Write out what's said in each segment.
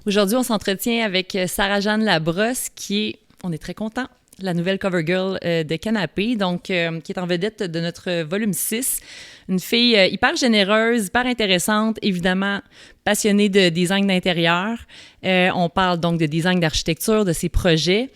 Aujourd'hui, on s'entretient avec Sarah-Jeanne Labrosse, on est très content, la nouvelle cover girl de Canapé, donc qui est en vedette de notre volume 6. Une fille hyper généreuse, hyper intéressante, évidemment passionnée de design d'intérieur. On parle donc de design d'architecture, de ses projets,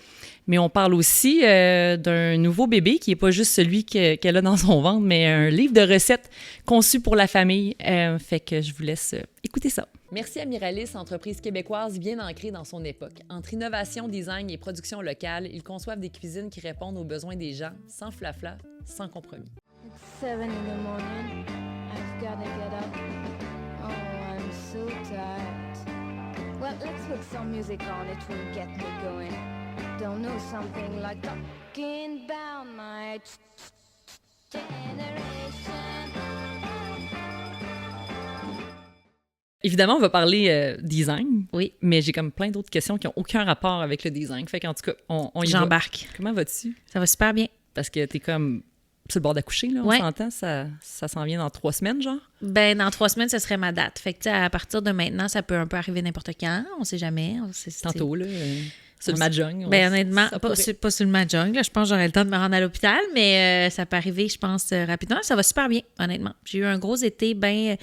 mais on parle aussi d'un nouveau bébé qui n'est pas juste celui qu'elle a dans son ventre, mais un livre de recettes conçu pour la famille. Fait que je vous laisse écouter ça. Merci à Miralis, entreprise québécoise bien ancrée dans son époque. Entre innovation, design et production locale, ils conçoivent des cuisines qui répondent aux besoins des gens, sans flafla, sans compromis. It's 7 in the morning. I've gotta get up. Oh, I'm so tired. Well, let's put some music on. It will get me going. Don't know something like talking about my generation. Évidemment, on va parler design, Oui. mais j'ai comme plein d'autres questions qui n'ont aucun rapport avec le design. Fait qu'en tout cas, on y va. J'embarque. Comment vas-tu? Ça va super bien. Parce que t'es comme sur le bord d'accoucher, là, on Ouais. s'entend? Ça s'en vient dans 3 semaines, genre? Ben, dans 3 semaines, ce serait ma date. Fait que, tu sais, à partir de maintenant, ça peut un peu arriver n'importe quand. On sait jamais. Tantôt, là, sur le Mahjong. Ben, honnêtement, ça pas pourrait. sur le Mahjong. Là, je pense que j'aurai le temps de me rendre à l'hôpital, mais ça peut arriver, je pense, rapidement. Ça va super bien, honnêtement. J'ai eu un gros été bien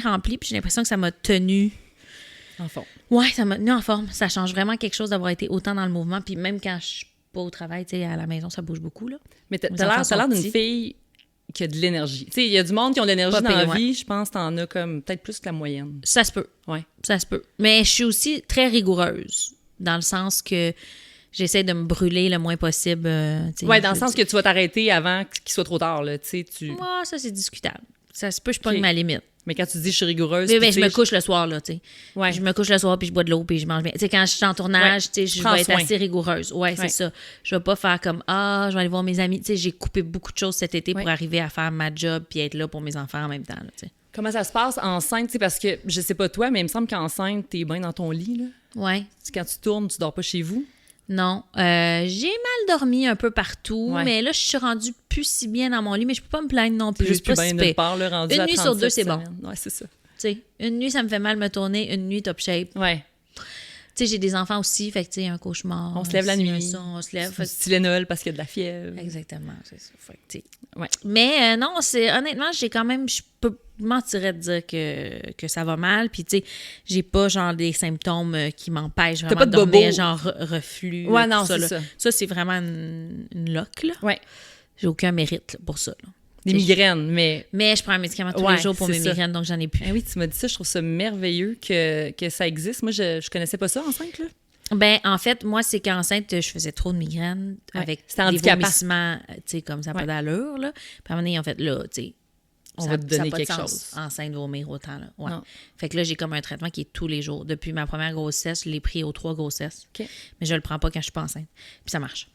rempli, puis j'ai l'impression que ça m'a tenu. En fond. Ouais, ça m'a tenu en forme. Ça change vraiment quelque chose d'avoir été autant dans le mouvement. Puis même quand je suis pas au travail, tu sais, à la maison, ça bouge beaucoup, là. Mais Mes t'as enfants sont l'air d'une petits. fille qui a de l'énergie. Tu sais, il y a du monde qui ont de l'énergie Pas dans la pire, vie. Je pense que t'en as comme peut-être plus que la moyenne. Ça se peut. Ouais. Ça se peut. Mais je suis aussi très rigoureuse, dans le sens que j'essaie de me brûler le moins possible. Tu sais, Ouais, dans le sens que tu vas t'arrêter avant qu'il soit trop tard, là. Tu sais, Moi, ça, c'est discutable. Ça se peut, je pogne Ok. ma limite. Mais quand tu dis je suis rigoureuse. Mais, puis je tu me sais, couche le soir, là, tu sais. Ouais. Je me couche le soir, puis je bois de l'eau, puis je mange bien. Tu sais, quand je suis en tournage, Ouais. tu sais, je Prends vais être soin. assez rigoureuse. Ouais, c'est Ouais. ça. Je vais pas faire comme, je vais aller voir mes amis. Tu sais, j'ai coupé beaucoup de choses cet été Ouais. pour arriver à faire ma job puis être là pour mes enfants en même temps, là, tu sais. Comment ça se passe enceinte? Tu sais, parce que je sais pas toi, mais il me semble qu'enceinte, t'es bien dans ton lit, là. Ouais. Quand tu tournes, tu dors pas chez vous. Non. J'ai mal dormi un peu partout, Ouais. mais là, je suis rendue plus si bien dans mon lit, mais je peux pas me plaindre non plus. C'est juste C'est plus pas bien si nulle pire. part, là, rendu Une à nuit sur 37 deux, c'est bon. semaines. Ouais, c'est ça. Tu sais, une nuit, ça me fait mal me tourner, une nuit top shape. Ouais. Tu sais, j'ai des enfants aussi, fait que tu sais, un cauchemar. On se lève la ci, nuit. un ça, on se lève. Du Tylenol parce qu'il y a de la fièvre. Exactement, c'est ça. Fait que, tu sais. Ouais. Mais non, honnêtement, j'ai quand même, je peux mentirais de dire que ça va mal. Puis, tu sais, j'ai pas genre des symptômes qui m'empêchent vraiment pas de de dormir, bobo. genre reflux. Ouais, tout non, c'est là. ça. Ça, c'est vraiment une loque, là. Ouais. J'ai aucun mérite là, pour ça, là. Des migraines, mais... Mais je prends un médicament tous Ouais, les jours pour c'est mes ça. migraines, donc j'en ai plus. Ah oui, tu m'as dit ça, je trouve ça merveilleux que ça existe. Moi, je connaissais pas ça enceinte, là. Ben, en fait, moi, c'est qu'enceinte, je faisais trop de migraines Ouais. avec C'était des handicapant. vomissements, tu sais, comme ça n'a Ouais. pas d'allure, là. Puis à un moment donné, en fait, là, tu sais, On ça- va te ça a donner pas de quelque sens, chose. enceinte, vomir autant, là. Ouais. Non. Fait que là, j'ai comme un traitement qui est tous les jours. Depuis ma première grossesse, je l'ai pris aux 3 grossesses. OK. Mais je le prends pas quand je suis pas enceinte. Puis ça marche.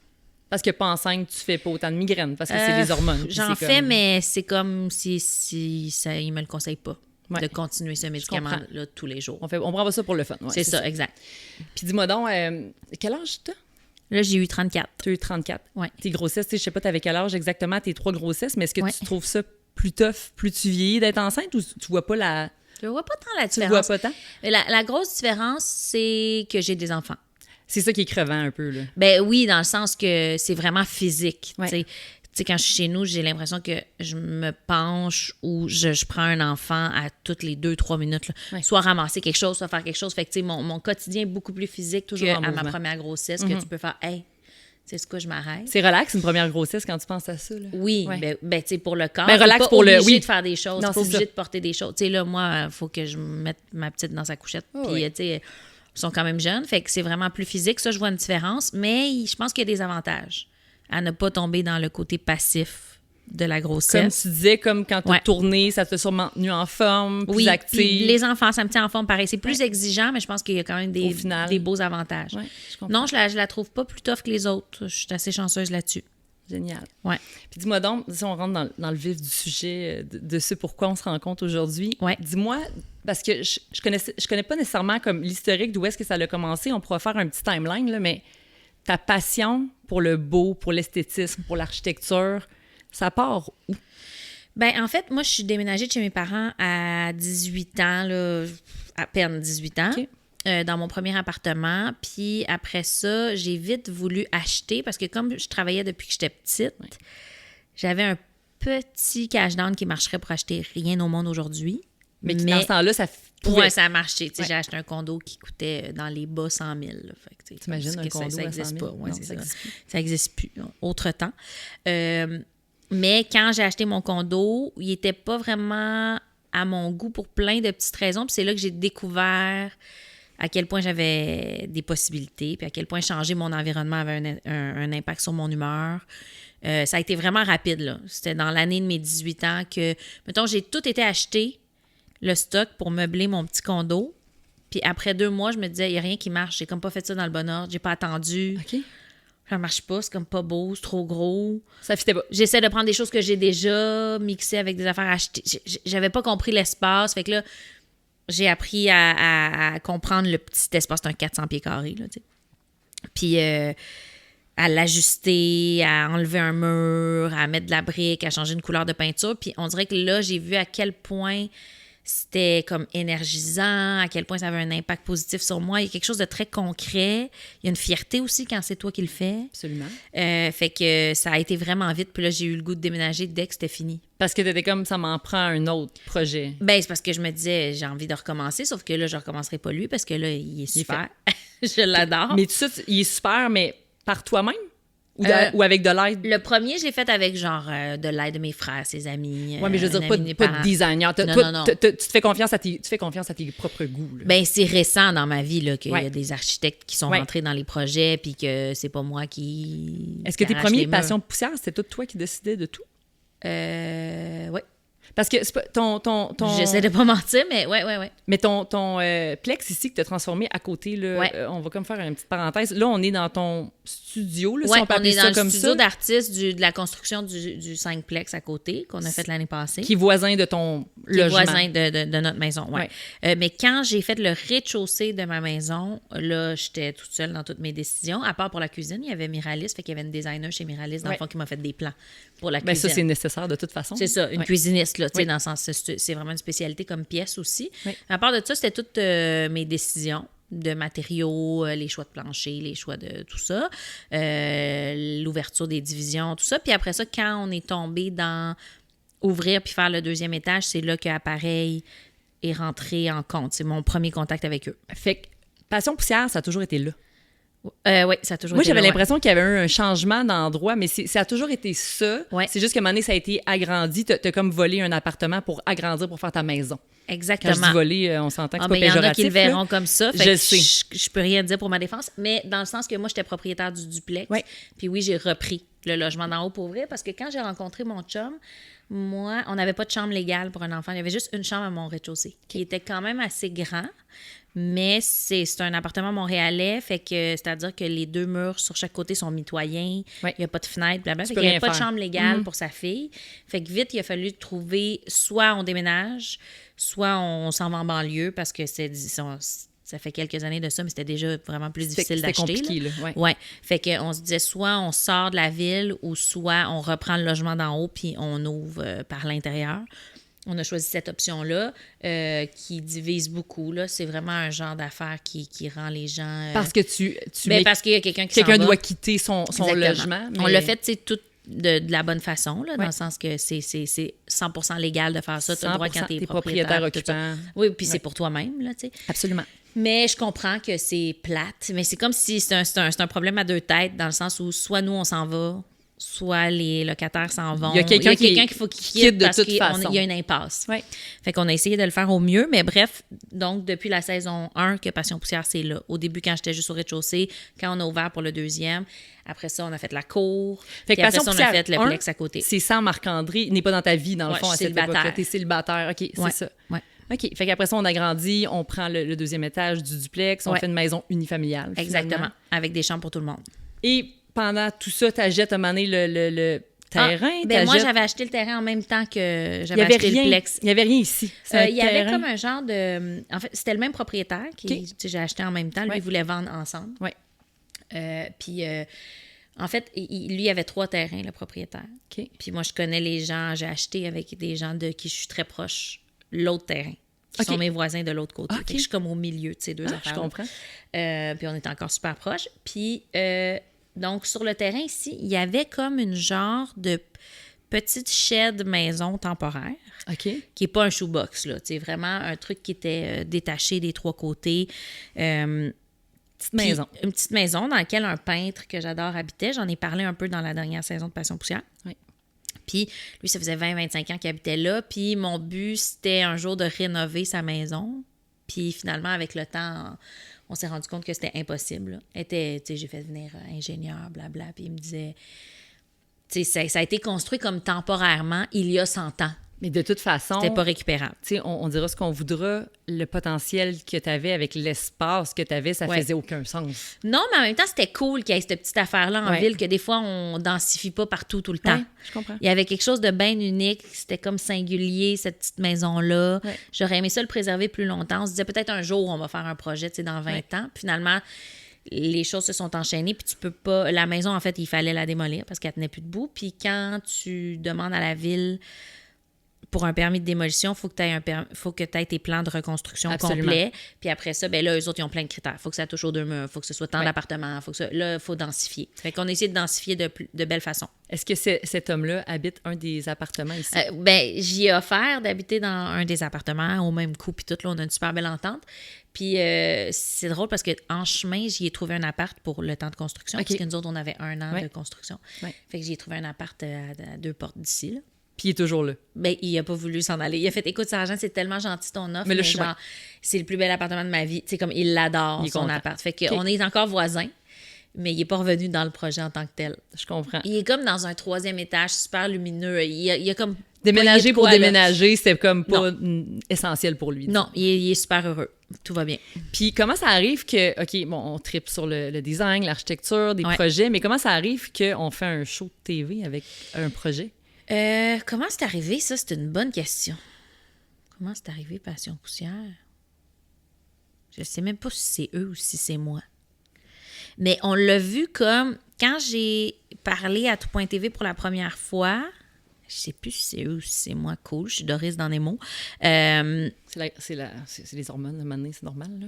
Parce que pas enceinte, tu fais pas autant de migraines, parce que c'est les hormones. puis J'en c'est fais, comme- mais c'est comme si ça, il me le conseille pas Ouais. de continuer ce médicament-là tous les jours. On prend pas ça pour le fun. Ouais, c'est ça, exact. Puis dis-moi donc, quel âge t'as? Là, j'ai eu 34. Tu as eu 34. Ouais. Tes grossesses, tu sais, je sais pas, t'avais quel âge exactement tes 3 grossesses, mais est-ce que Ouais. tu trouves ça plus tough, plus tu vieillis d'être enceinte ou tu vois pas la... Je vois pas tant la Tu le vois différence. pas tant? La grosse différence, c'est que j'ai des enfants. C'est ça qui est crevant un peu, là. Ben oui, dans le sens que c'est vraiment physique. Ouais. Tu sais, quand je suis chez nous, j'ai l'impression que je me penche ou je prends un enfant à toutes les 2-3 minutes. Là. Ouais. Soit ramasser quelque chose, soit faire quelque chose. Fait que tu sais, mon quotidien est beaucoup plus physique Toujours en qu'à ma mouvement. première grossesse, que tu peux faire « Hey, tu sais ce que je m'arrête. » C'est relax, une première grossesse, quand tu penses à ça, là. Oui, Ouais. ben tu sais, pour le corps. Ben, relax t'es pas pour le- obligé oui. de faire des choses. Non, T'es pas c'est obligé ça. de porter des choses. Tu sais, là, moi, il faut que je mette ma petite dans sa couchette. Oh, Puis, oui. tu sais, ils sont quand même jeunes. Fait que c'est vraiment plus physique. Ça, je vois une différence. Mais je pense qu'il y a des avantages à ne pas tomber dans le côté passif de la Comme grossesse. tu disais, comme quand tu as Ouais. tourné, ça t'a sûrement tenu en forme, plus Oui, active. puis les enfants, ça me tient en forme pareil. C'est plus exigeant, mais je pense qu'il y a quand même Au final. des beaux avantages. Ouais, je comprends. Non, je la trouve pas plus tough que les autres. Je suis assez chanceuse là-dessus. Génial. Ouais. Puis dis-moi donc, si on rentre dans le vif du sujet de ce pourquoi on se rencontre aujourd'hui, Ouais. dis-moi, parce que je connais pas nécessairement comme l'historique d'où est-ce que ça a commencé, on pourra faire un petit timeline, là, mais ta passion pour le beau, pour l'esthétisme, pour l'architecture, ça part où? Ben en fait, moi, je suis déménagée de chez mes parents à 18 ans, là, à peine 18 ans. OK. dans mon premier appartement. Puis après ça, j'ai vite voulu acheter parce que comme je travaillais depuis que j'étais petite, j'avais un petit cash down qui marcherait pour acheter rien au monde aujourd'hui. Mais dans ce temps-là, ça pouvait... Ouais, ça a marché. J'ai acheté un condo qui coûtait dans les bas 100 000. Là. Fait que, t'imagines un condo ça à 100 n'existe 000? pas. Ouais, Non, c'est ça ça. existe plus. Ça n'existe plus. Autre temps. Mais quand j'ai acheté mon condo, il n'était pas vraiment à mon goût pour plein de petites raisons. Puis c'est là que j'ai découvert à quel point j'avais des possibilités, puis à quel point changer mon environnement avait un impact sur mon humeur. Ça a été vraiment rapide, là. C'était dans l'année de mes 18 ans que, mettons, j'ai tout été acheté, le stock, pour meubler mon petit condo. Puis après 2 mois, je me disais, il n'y a rien qui marche. J'ai comme pas fait ça dans le bon ordre. J'ai pas attendu. OK. Ça marche pas, c'est comme pas beau, c'est trop gros. Ça fitait pas. J'essaie de prendre des choses que j'ai déjà mixées avec des affaires achetées. J'avais pas compris l'espace. Fait que là, j'ai appris à comprendre le petit espace. C'est un 400 pieds carrés, là, tu sais. Puis à l'ajuster, à enlever un mur, à mettre de la brique, à changer une couleur de peinture. Puis on dirait que là, j'ai vu à quel point c'était comme énergisant, à quel point ça avait un impact positif sur moi. Il y a quelque chose de très concret. Il y a une fierté aussi quand c'est toi qui le fais. Absolument. Fait que ça a été vraiment vite. Puis là, j'ai eu le goût de déménager dès que c'était fini. Parce que t'étais comme, ça m'en prend un autre projet. Ben, c'est parce que je me disais, j'ai envie de recommencer, sauf que là, je recommencerai pas lui parce que là, il est super. Je l'adore. Mais tout ça, il est super, mais par toi-même? Ou avec de l'aide? Le premier, je l'ai fait avec genre de l'aide de mes frères, ses amis. Oui, mais je veux dire, pas de designer. Non. Tu te fais confiance à tes propres goûts. Là. Ben, c'est récent dans ma vie là, qu'il y a Ouais. des architectes qui sont Ouais. rentrés dans les projets puis que c'est pas moi qui. Est-ce que qui tes arrache premiers les murs. passions poussières, c'était tout toi qui décidais de tout? Ouais. Parce que c'est pas, ton... J'essaie de pas mentir, mais ouais. Mais ton Plex ici que tu as transformé à côté, là, Ouais. On va comme faire une petite parenthèse. Là, on est dans ton studio, là, Ouais, si on peut on appeler est dans ça le comme studio ça, d'artiste de la construction du 5plex à côté qu'on a fait l'année passée. qui est voisin de ton Qui est logement. voisin de notre maison, ouais. Mais quand j'ai fait le rez-de-chaussée de ma maison, là, j'étais toute seule dans toutes mes décisions. À part pour la cuisine, il y avait Miralis, fait qu'il y avait une designer chez Miralis, dans le fond, qui m'a fait des plans pour la Ben, cuisine. ça, c'est nécessaire de toute façon. C'est ça, une Ouais. cuisiniste, là, tu sais, Oui. dans le sens, c'est vraiment une spécialité comme pièce aussi. Oui. À part de ça, c'était toutes mes décisions de matériaux, les choix de plancher, les choix de tout ça, l'ouverture des divisions, tout ça. Puis après ça, quand on est tombé dans ouvrir puis faire le 2e étage, c'est là que Appareil est rentré en compte. C'est mon premier contact avec eux. Fait que Passion poussière, ça a toujours été là. Oui, ça a toujours Moi, été j'avais là, ouais. l'impression qu'il y avait eu un changement d'endroit, mais ça a toujours été ça. Ouais. C'est juste qu'à un moment donné, ça a été agrandi. T'as comme volé un appartement pour agrandir, pour faire ta maison. Quand Exactement. je dis voler, on s'entend que c'est mais pas il y en a qui péjoratif. le verront là. comme ça. Fait Je que le sais. Je peux rien dire pour ma défense. Mais dans le sens que moi, j'étais propriétaire du duplex. Ouais. Puis oui, j'ai repris le logement d'en haut pour ouvrir parce que quand j'ai rencontré mon chum, moi, on n'avait pas de chambre légale pour un enfant. Il y avait juste une chambre à mon rez-de-chaussée qui était quand même assez grand. Mais c'est un appartement montréalais, fait que c'est-à-dire que les 2 murs sur chaque côté sont mitoyens, Ouais. il n'y a pas de fenêtre, blablabla. Fait peux qu'il n'y rien avait pas de faire. chambre légale pour sa fille. Fait que vite, il a fallu trouver, soit on déménage, soit on s'en va en banlieue parce que ça fait quelques années de ça, mais c'était déjà vraiment plus difficile C'était d'acheter. compliqué, là. Ouais. Ouais. Fait qu'on se disait soit on sort de la ville ou soit on reprend le logement d'en haut puis on ouvre par l'intérieur. On a choisi cette option-là qui divise beaucoup. Là. C'est vraiment un genre d'affaire qui rend les gens... Parce que parce qu'il y a quelqu'un qui s'en quelqu'un va. doit quitter son Exactement. logement. On mais- l'a fait, tu sais, tout de la bonne façon, là, dans Ouais. le sens que c'est 100% légal de faire ça. Tu as le droit quand tu es t'es propriétaire. propriétaire tout ça. occupant. Oui, puis c'est Ouais. pour toi-même, là, tu sais. Absolument. Mais je comprends que c'est plate, mais c'est comme si c'est un problème à 2 têtes, dans le sens où soit nous, on s'en va, soit les locataires s'en vont. Il y a quelqu'un qu'il faut qu'il quitte de parce toute qu'il façon. y a une impasse. Ouais. Fait qu'on a essayé de le faire au mieux, mais bref, donc depuis la saison 1 que Passion poussière, c'est là. Au début, quand j'étais juste au rez-de-chaussée, quand on a ouvert pour le 2e, après ça, on a fait la cour, Fait que puis après Passion ça, on a poussière fait le 1, plex à côté. C'est sans Marc-André. Il n'est pas dans ta vie, dans le Ouais, fond, je à suis cette époque-là. célibataire. T'es célibataire. OK, c'est Ouais, ça. ouais. OK. Fait qu'après ça, on agrandit, on prend le 2e étage du duplex, on Ouais. fait une maison unifamiliale. Exactement, finalement. avec des chambres pour tout le monde. Et pendant tout ça, t'achètes à un moment donné le terrain. Ben moi, t'achètes- j'avais acheté le terrain en même temps que il y j'avais avait acheté rien. le plex. Il n'y avait rien ici. C'est un Il y avait terrain. comme un genre de... En fait, c'était le même propriétaire qui, OK. tu sais, j'ai acheté en même temps. Lui, Ouais. il voulait vendre ensemble. Ouais. Puis, en fait, lui, il avait 3 terrains, le propriétaire. OK. Puis moi, je connais les gens, j'ai acheté avec des gens de qui je suis très proche l'autre terrain. qui sont mes voisins de l'autre côté. OK. Fait que je suis comme au milieu de ces deux affaires. Je comprends. Puis on est encore super proches. Puis, donc, sur le terrain ici, il y avait comme une genre de petite shed maison temporaire. OK. Qui n'est pas un shoebox, là. C'est vraiment un truc qui était détaché des trois côtés. Petite maison. Une petite maison dans laquelle un peintre que j'adore habitait. J'en ai parlé un peu dans la dernière saison de Passion Poussière. Oui. Puis lui, ça faisait 20-25 ans qu'il habitait là. Puis mon but, c'était un jour de rénover sa maison. Puis finalement, avec le temps, on s'est rendu compte que c'était impossible. Là. J'ai fait venir un ingénieur, blabla. Puis il me disait... Ça a été construit comme temporairement il y a 100 ans. Mais de toute façon... C'était pas récupérable. On dira ce qu'on voudra, le potentiel que tu avais avec l'espace que tu avais, ça faisait aucun sens. Non, mais en même temps, c'était cool qu'il y ait cette petite affaire-là en ville, que des fois, on densifie pas partout tout le temps. Ouais, je comprends. Il y avait quelque chose de bien unique, c'était comme singulier, cette petite maison-là. Ouais. J'aurais aimé ça le préserver plus longtemps. On se disait peut-être un jour, on va faire un projet, dans 20 ans. Puis finalement... les choses se sont enchaînées, puis tu peux pas... La maison, en fait, il fallait la démolir parce qu'elle tenait plus debout. Puis quand tu demandes à la ville pour un permis de démolition, il faut que tu aies tes plans de reconstruction complets. Puis après ça, ben là, eux autres, ils ont plein de critères. Il faut que ça touche aux 2 murs, il faut que ce soit tant d'appartements, là, il faut densifier. Fait qu'on a essayé de densifier de belle façon. Est-ce que cet homme-là habite un des appartements ici? J'y ai offert d'habiter dans un des appartements au même coup, puis tout, là, on a une super belle entente. Puis c'est drôle parce qu'en chemin, j'y ai trouvé un appart pour le temps de construction, parce que nous autres, on avait 1 an de construction. Fait que j'y ai trouvé un appart à 2 portes d'ici, là. Puis il est toujours là. Ben, il a pas voulu s'en aller. Il a fait, écoute, Sarah-Jeanne, c'est tellement gentil ton offre, mais là, genre, c'est le plus bel appartement de ma vie. Tu sais, comme il l'adore, son appart. Fait qu'on est encore voisins, mais il est pas revenu dans le projet en tant que tel. Je comprends. Il est comme dans un 3e étage, super lumineux. Il a comme... Déménager pour déménager, c'était comme pas essentiel pour lui. Non, il est super heureux. Tout va bien. Puis comment ça arrive que, OK, bon, on tripe sur le design, l'architecture, des projets, mais comment ça arrive qu'on fait un show de TV avec un projet? Comment c'est arrivé, ça? C'est une bonne question. Comment c'est arrivé, Passion Poussière? Je sais même pas si c'est eux ou si c'est moi. Mais on l'a vu comme... Quand j'ai parlé à Tout.tv pour la première fois... Je sais plus si c'est eux ou si c'est moi. Cool, je suis Doris dans les mots. C'est les hormones, à un moment donné, c'est normal, là?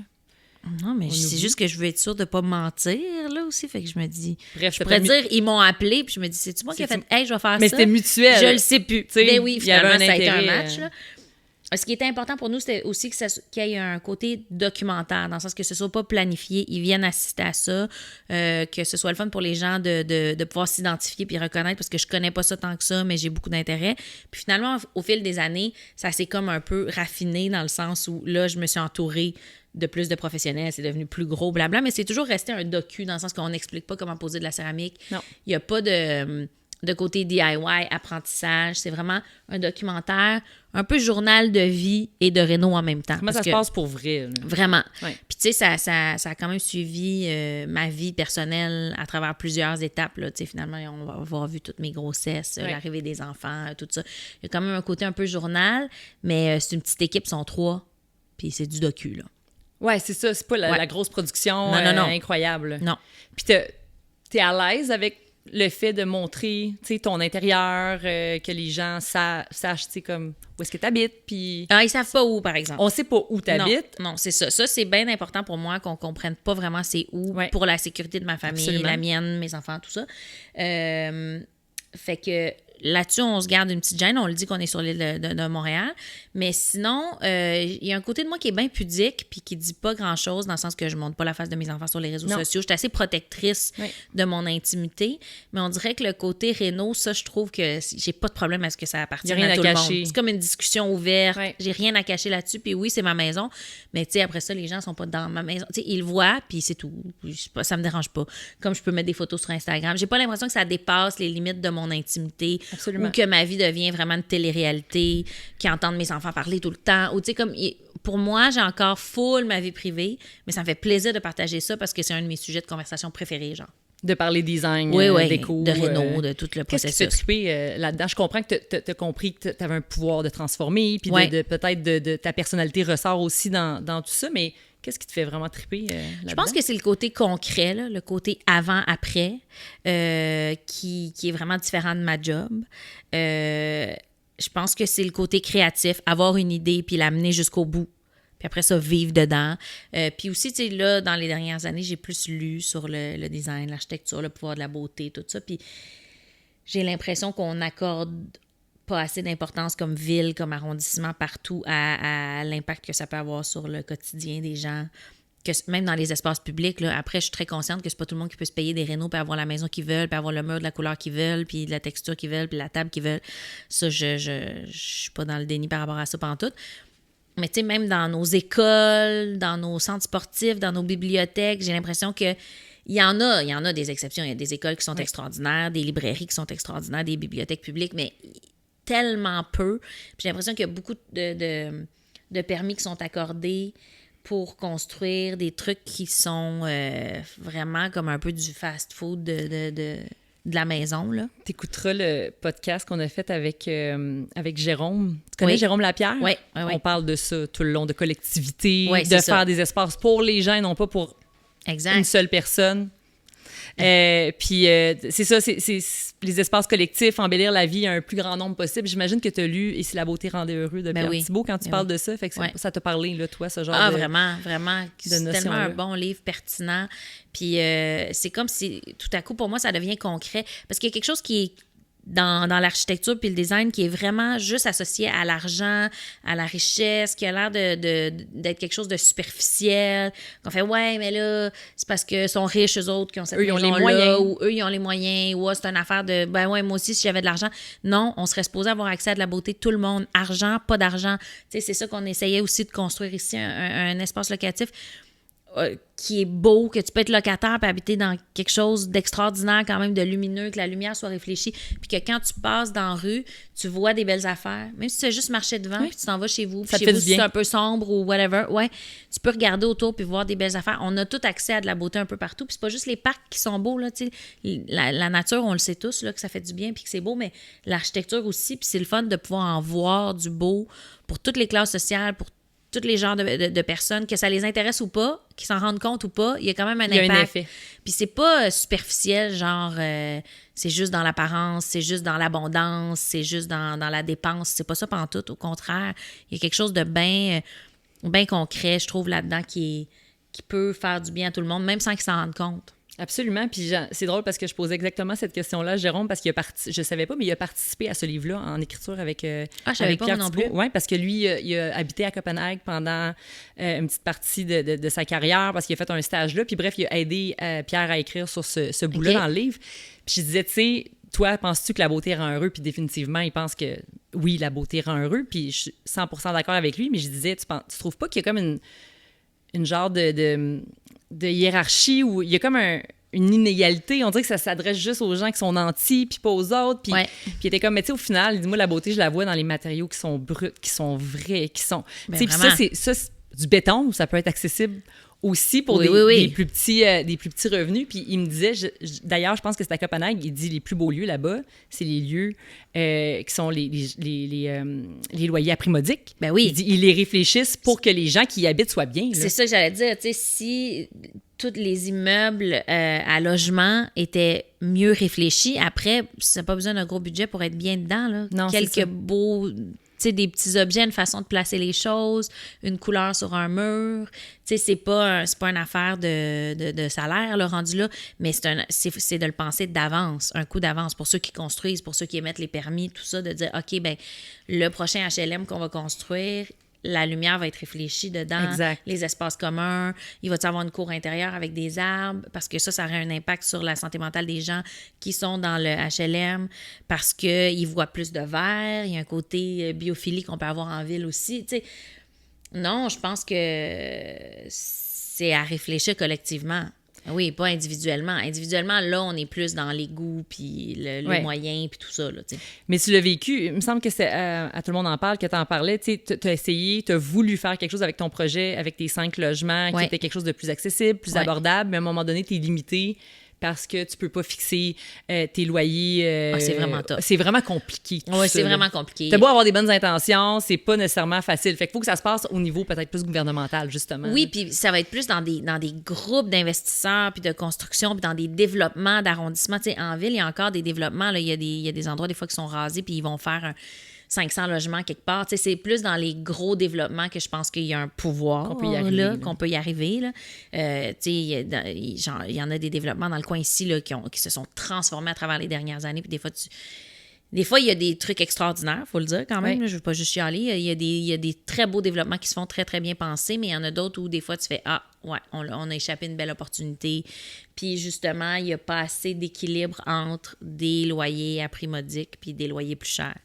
Non, mais c'est juste que je veux être sûre de ne pas mentir, là, aussi. Fait que je me dis... Bref, je pourrais dire, ils m'ont appelé, puis je me dis, c'est-tu moi qui ai fait « Hey, je vais faire ça? » Mais c'était mutuel. Je le sais plus. Mais oui, finalement, ça a été un intérêt, match, là. Ce qui était important pour nous, c'était aussi qu'il y ait un côté documentaire, dans le sens que ce soit pas planifié, ils viennent assister à ça, que ce soit le fun pour les gens de pouvoir s'identifier puis reconnaître, parce que je connais pas ça tant que ça, mais j'ai beaucoup d'intérêt. Puis finalement, au fil des années, ça s'est comme un peu raffiné dans le sens où là, je me suis entourée de plus de professionnels, c'est devenu plus gros, blabla, mais c'est toujours resté un docu, dans le sens qu'on n'explique pas comment poser de la céramique. Non. Il n'y a pas de côté DIY, apprentissage. C'est vraiment un documentaire, un peu journal de vie et de réno en même temps. Comment ça se passe pour vrai? Là? Vraiment. Ouais. Puis tu sais, ça a quand même suivi ma vie personnelle à travers plusieurs étapes. Là. Tu sais, finalement, on va avoir vu toutes mes grossesses, l'arrivée des enfants, tout ça. Il y a quand même un côté un peu journal, mais c'est une petite équipe, ils sont 3, puis c'est du docu, là. Ouais, c'est ça. C'est pas la grosse production non. incroyable. Non. Puis t'es à l'aise avec le fait de montrer, tu sais, ton intérieur, que les gens sachent, tu sais, comme où est-ce que tu habites, puis... Ah, ils savent pas où, par exemple. On sait pas où tu habites. Non, c'est ça. Ça, c'est bien important pour moi qu'on comprenne pas vraiment c'est où, pour la sécurité de ma famille, Absolument. la mienne, mes enfants, tout ça. Fait que là-dessus, on se garde une petite gêne. On le dit qu'on est sur l'île de Montréal. Mais sinon, il y a un côté de moi qui est bien pudique puis qui dit pas grand-chose, dans le sens que je montre pas la face de mes enfants sur les réseaux sociaux. Je suis assez protectrice de mon intimité. Mais on dirait que le côté réno, ça, je trouve que j'ai pas de problème à ce que ça appartienne à tout le monde. C'est comme une discussion ouverte. Ouais. J'ai rien à cacher là-dessus. Puis oui, c'est ma maison. Mais tu sais, après ça, les gens sont pas dans ma maison. Tu sais, ils le voient, puis c'est tout. Ça me dérange pas. Comme je peux mettre des photos sur Instagram. J'ai pas l'impression que ça dépasse les limites de mon intimité. Absolument. Ou que ma vie devient vraiment une télé-réalité, qui entendent mes enfants parler tout le temps. Ou tu sais, comme pour moi, j'ai encore full ma vie privée, mais ça me fait plaisir de partager ça parce que c'est un de mes sujets de conversation préférés, genre. De parler design, déco. De réno, de tout le processus. Qu'est-ce qui t'a trippé là-dedans? Je comprends que tu as compris que tu avais un pouvoir de transformer, puis peut-être de ta personnalité ressort aussi dans tout ça, mais qu'est-ce qui te fait vraiment triper là-dedans? Je pense que c'est le côté concret, là, le côté avant-après, qui est vraiment différent de ma job. Je pense que c'est le côté créatif, avoir une idée puis l'amener jusqu'au bout. Puis après ça, vivre dedans. Puis aussi, tu sais, là, dans les dernières années, j'ai plus lu sur le design, l'architecture, le pouvoir de la beauté, tout ça. Puis j'ai l'impression qu'on n'accorde pas assez d'importance comme ville, comme arrondissement partout à l'impact que ça peut avoir sur le quotidien des gens. Que même dans les espaces publics, là, après, je suis très consciente que c'est pas tout le monde qui peut se payer des rénaux puis avoir la maison qu'ils veulent, puis avoir le mur de la couleur qu'ils veulent, puis de la texture qu'ils veulent, puis la table qu'ils veulent. Ça, je suis pas dans le déni par rapport à ça pantoute. Mais tu sais, même dans nos écoles, dans nos centres sportifs, dans nos bibliothèques, j'ai l'impression que il y en a des exceptions. Il y a des écoles qui sont extraordinaires, des librairies qui sont extraordinaires, des bibliothèques publiques, mais tellement peu. Puis j'ai l'impression qu'il y a beaucoup de permis qui sont accordés pour construire des trucs qui sont vraiment comme un peu du fast-food de la maison, là. T'écouteras le podcast qu'on a fait avec Jérôme. Tu connais Jérôme Lapierre? Oui. On parle de ça tout le long, de collectivité, Oui, de c'est faire ça. des espaces pour les gens et non pas pour Exact. une seule personne. Puis c'est ça, c'est les espaces collectifs, embellir la vie à un plus grand nombre possible. J'imagine que tu as lu « Et si la beauté rendait heureux » de Pierre Thibault quand tu parles de ça. Fait que ça t'a parlé, là, toi, ce genre de vraiment. C'est tellement un bon livre pertinent. Puis c'est comme si, tout à coup, pour moi, ça devient concret. Parce qu'il y a quelque chose qui est dans l'architecture puis le design qui est vraiment juste associé à l'argent, à la richesse, qui a l'air d'être quelque chose de superficiel. Qu'on fait, ouais, mais là, c'est parce que sont riches, eux autres, qui ont cette maison-là, ou eux, ils ont les moyens, ou c'est une affaire de, ben ouais, moi aussi, si j'avais de l'argent. Non, on serait supposé avoir accès à de la beauté, tout le monde. Argent, pas d'argent. Tu sais, c'est ça qu'on essayait aussi de construire ici, un espace locatif qui est beau, que tu peux être locataire et habiter dans quelque chose d'extraordinaire, quand même de lumineux, que la lumière soit réfléchie, puis que quand tu passes dans la rue, tu vois des belles affaires. Même si tu as juste marché devant, puis tu t'en vas chez vous, puis chez vous, si c'est un peu sombre ou whatever, tu peux regarder autour puis voir des belles affaires. On a tout accès à de la beauté un peu partout, puis c'est pas juste les parcs qui sont beaux, là, tu sais. La nature, on le sait tous, là, que ça fait du bien puis que c'est beau, mais l'architecture aussi, puis c'est le fun de pouvoir en voir du beau pour toutes les classes sociales, pour tous les genres de personnes, que ça les intéresse ou pas, qu'ils s'en rendent compte ou pas, il y a quand même un impact. Il y a un effet. Puis c'est pas superficiel, genre c'est juste dans l'apparence, c'est juste dans l'abondance, c'est juste dans la dépense. C'est pas ça pantoute, au contraire. Il y a quelque chose de bien concret, je trouve, là-dedans qui peut faire du bien à tout le monde, même sans qu'ils s'en rendent compte. Absolument. Puis c'est drôle parce que je posais exactement cette question-là à Jérôme parce qu'il je savais pas, mais il a participé à ce livre-là en écriture avec je savais pas Pierre non Thibault. plus. Oui, parce que lui, il a habité à Copenhague pendant une petite partie de sa carrière parce qu'il a fait un stage là. Puis bref, il a aidé Pierre à écrire sur ce bout-là dans le livre. Puis je disais, tu sais, toi, penses-tu que la beauté rend heureux? Puis définitivement, il pense que oui, la beauté rend heureux. Puis je suis 100% d'accord avec lui, mais je disais, tu trouves pas qu'il y a comme une genre de hiérarchie où il y a comme une inégalité. On dirait que ça s'adresse juste aux gens qui sont nantis, puis pas aux autres. Puis il était comme, mais tu sais, au final, il dit, moi, la beauté, je la vois dans les matériaux qui sont bruts, qui sont vrais, qui sont... Tu sais, puis ça, c'est du béton, ça peut être accessible aussi pour des plus petits revenus. Puis il me disait, d'ailleurs, je pense que c'est à Copenhague, il dit les plus beaux lieux là-bas, c'est les lieux qui sont les loyers à prix modique. Ben oui. Il dit, ils les réfléchissent pour que les gens qui y habitent soient bien. Là. C'est ça que j'allais dire. Tu sais, si tous les immeubles à logement étaient mieux réfléchis, après, ça n'a pas besoin d'un gros budget pour être bien dedans. Là. Non, quelques beaux... Tu sais, des petits objets, une façon de placer les choses, une couleur sur un mur. Tu sais, c'est pas une affaire de salaire, le rendu là, mais c'est de le penser d'avance, un coup d'avance pour ceux qui construisent, pour ceux qui émettent les permis, tout ça, de dire, OK, ben le prochain HLM qu'on va construire, la lumière va être réfléchie dedans, exact. Les espaces communs, il va y avoir une cour intérieure avec des arbres, parce que ça aurait un impact sur la santé mentale des gens qui sont dans le HLM, parce qu'ils voient plus de verre, il y a un côté biophilie qu'on peut avoir en ville aussi, tu sais. Non, je pense que c'est à réfléchir collectivement. Oui, pas individuellement. Individuellement, là, on est plus dans les goûts, puis les moyens, puis tout ça. Là, mais tu l'as vécu. Il me semble que c'est à tout le monde en parle, que tu en parlais. Tu as essayé, tu as voulu faire quelque chose avec ton projet, avec tes 5 logements, qui était quelque chose de plus accessible, plus abordable, mais à un moment donné, tu es limité parce que tu peux pas fixer tes loyers. C'est vraiment top. C'est vraiment compliqué. Oui, c'est vraiment compliqué. T'as beau avoir des bonnes intentions, c'est pas nécessairement facile. Fait qu'il faut que ça se passe au niveau peut-être plus gouvernemental, justement. Oui, puis ça va être plus dans des groupes d'investisseurs, puis de construction, puis dans des développements d'arrondissement. Tu sais, en ville, il y a encore des développements. Là, il y a des endroits, des fois, qui sont rasés, puis ils vont faire 500 logements quelque part. Tu sais, c'est plus dans les gros développements que je pense qu'il y a un pouvoir Qu'on peut y arriver, là. qu'on peut y arriver. Là. Tu sais, il y en a des développements dans le coin ici là, qui se sont transformés à travers les dernières années. Puis des fois, il y a des trucs extraordinaires, il faut le dire quand même. Oui. Là, je ne veux pas juste chialer. Il y a des très beaux développements qui se font très, très bien pensés, mais il y en a d'autres où des fois, tu fais « Ah, ouais, on a échappé une belle opportunité. » Puis justement, il n'y a pas assez d'équilibre entre des loyers à prix modique puis des loyers plus chers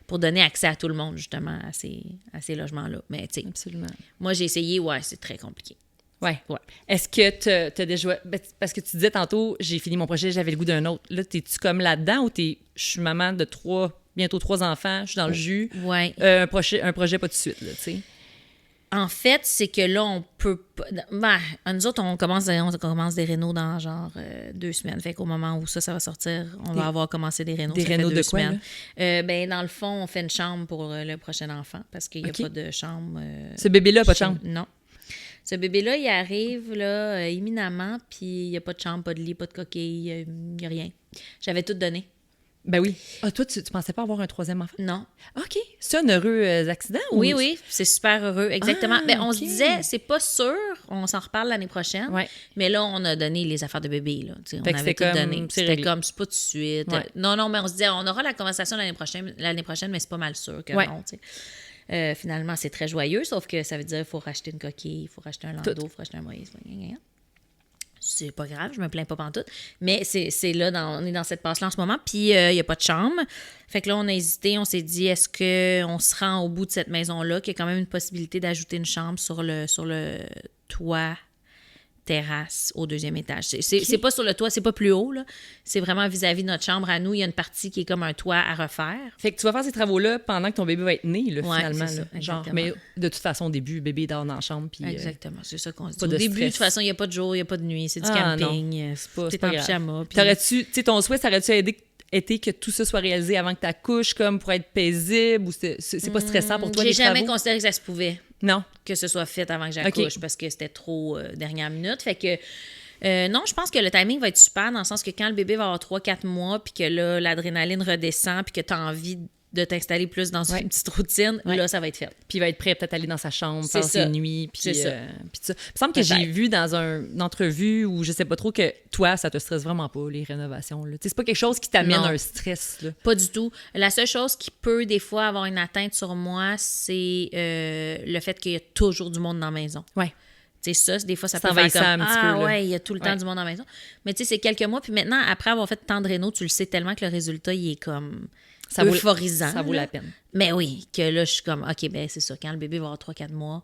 pour donner accès à tout le monde, justement, à ces logements-là. Mais tu sais, Absolument. moi, j'ai essayé, ouais, c'est très compliqué. Ouais. Ouais. Est-ce que tu as déjà... Parce que tu disais tantôt, j'ai fini mon projet, j'avais le goût d'un autre. Là, t'es-tu comme là-dedans ou je suis maman de bientôt 3 enfants, je suis dans le jus. Ouais. Un projet pas tout de suite, là, tu sais. En fait, c'est que là, on peut pas... Ben, nous autres, on commence des rénos dans genre 2 semaines. Fait qu'au moment où ça va sortir, on va avoir commencé des rénos. Des Ça fait rénos 2 de quoi, semaines. Ben, dans le fond, on fait une chambre pour le prochain enfant parce qu'il n'y a OK. pas de chambre. Ce bébé-là a pas de chambre? Non. Ce bébé-là, il arrive là, imminemment, puis il n'y a pas de chambre, pas de lit, pas de coquille, il n'y a rien. J'avais tout donné. Ben oui. Ah, toi, tu pensais pas avoir un 3e enfant? Non. OK. C'est un heureux accident? Oui, oui, c'est super heureux, exactement. Ah, Ben, on OK. se disait, c'est pas sûr, on s'en reparle l'année prochaine, Ouais. mais là, on a donné les affaires de bébé. Là, tu sais, on Fait que avait c'était tout comme, donné. c'est C'était réglé. comme, c'est pas tout de suite. Ouais. Non, mais on se disait, on aura la conversation l'année prochaine, mais c'est pas mal sûr que Ouais. non. Tu sais. Finalement, c'est très joyeux, sauf que ça veut dire qu'il faut racheter une coquille, il faut racheter un landau, il faut racheter un Moïse. C'est pas grave, je me plains pas pantoute. Mais c'est là, on est dans cette passe-là en ce moment. Puis, il n'y a pas de chambre. Fait que là, on a hésité. On s'est dit, est-ce qu'on se rend au bout de cette maison-là, qu'il y a quand même une possibilité d'ajouter une chambre sur le toit terrasse au 2e étage. C'est pas sur le toit, c'est pas plus haut, là. C'est vraiment vis-à-vis de notre chambre à nous. Il y a une partie qui est comme un toit à refaire. Fait que tu vas faire ces travaux-là pendant que ton bébé va être né, là, Ouais, finalement. c'est ça, là. Genre, exactement. mais de toute façon, au début, le bébé dort dans la chambre. Puis, Exactement, c'est ça qu'on se dit. pas Au de début, stress. de toute façon, il n'y a pas de jour, il n'y a pas de nuit, c'est du Ah, camping. non, c'est T'es pas en grave. pyjama. puis- T'aurais-tu, tu sais, ton souhait, ça aurait-tu été que tout ça soit réalisé avant que tu accouches, comme pour être paisible, ou c'est pas stressant pour toi, J'ai les jamais travaux? considéré que ça se pouvait. Non. Que ce soit fait avant que j'accouche parce que c'était trop dernière minute. Fait que non, je pense que le timing va être super dans le sens que quand le bébé va avoir 3-4 mois puis que là, l'adrénaline redescend puis que tu as envie de t'installer plus dans une petite routine, là, ça va être fait. Puis il va être prêt à peut-être aller dans sa chambre, C'est passer ça. une nuit. Puis, C'est ça. puis ça. Il me semble que j'ai Peut-être. vu dans une entrevue où je sais pas trop que toi, ça te stresse vraiment pas, les rénovations. Là. Tu sais, c'est pas quelque chose qui t'amène Non. un stress. Là. Pas du tout. La seule chose qui peut des fois avoir une atteinte sur moi, c'est le fait qu'il y a toujours du monde dans la maison. Ouais. Tu sais, ça, des fois, ça C'est peut faire envahissant comme, un petit peu, là. ouais, il y a tout le temps Ouais. du monde dans la maison. Mais tu sais, c'est quelques mois. Puis maintenant, après avoir fait tant de réno, tu le sais tellement que le résultat, il est comme Ça vaut- euphorisant. Ça vaut là. la peine. Mais oui, que là, je suis comme, OK, ben c'est ça. Quand le bébé va avoir 3-4 mois,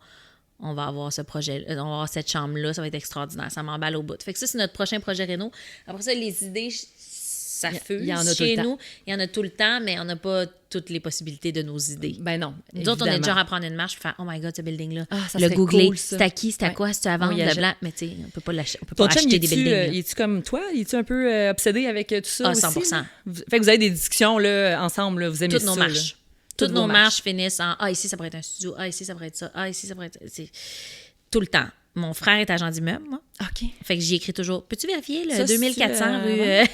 on va avoir ce projet, on va avoir cette chambre-là, ça va être extraordinaire. Ça m'emballe au bout. Fait que ça, c'est notre prochain projet réno. Après ça, les idées, ça fuse il y en a tout chez le temps. nous. Il y en a tout le temps, mais on n'a pas toutes les possibilités de nos idées. Ben non. Nous autres, on est évidemment. genre à prendre une marche et faire « Oh my God, ce building-là! Ah, ça Le serait googler, cool, ça. c'est à qui, c'est à Ouais. quoi, c'est à On vendre, y de achète. blanc. » Mais tu sais, on peut pas l'acheter, on peut Ton pas chum, acheter des il buildings. là. est-tu comme toi? Il est-tu un peu obsédé avec tout ça Ah, aussi? 100%. Là? Fait que vous avez des discussions là, ensemble, là, vous aimez Toutes ça. nos là. marches. Toutes nos marches finissent en « Ah, ici, ça pourrait être un studio. Ah, ici, ça pourrait être ça. Ah, ici, ça pourrait être... » C'est tout le temps. Mon frère est agent d'immeuble, moi. OK. Fait que j'y écris toujours. Peux-tu vérifier le Ça, 2400 c'est, rue ouais.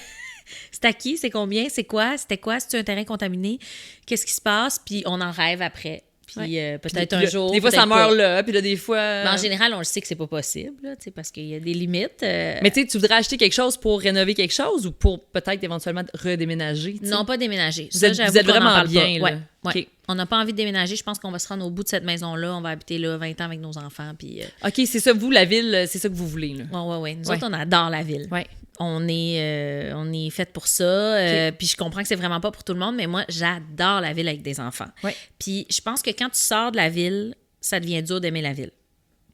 c'est à qui? C'est combien? C'est quoi? C'était quoi? C'est un terrain contaminé? Qu'est-ce qui se passe? Puis on en rêve après. Puis peut-être Puis un là, jour. Des fois, ça peut-être pas. meurt là, puis là, des fois. Mais en général, on le sait que c'est pas possible, là, tu sais, parce qu'il y a des limites. Mais tu sais, tu voudrais acheter quelque chose pour rénover quelque chose ou pour peut-être éventuellement redéménager? tu sais? Non, pas déménager. Vous Ça, êtes, j'avoue vous êtes qu'on en vraiment parle bien, pas. là. Ouais. OK. On n'a pas envie de déménager. Je pense qu'on va se rendre au bout de cette maison-là. On va habiter là 20 ans avec nos enfants. Puis, OK, c'est ça, vous, la ville, c'est ça que vous voulez, là. ouais. Nous Ouais. autres, on adore la ville. Ouais. On est fait pour ça. Puis je comprends que c'est vraiment pas pour tout le monde, mais moi, j'adore la ville avec des enfants. Ouais. Puis je pense que quand tu sors de la ville, ça devient dur d'aimer la ville.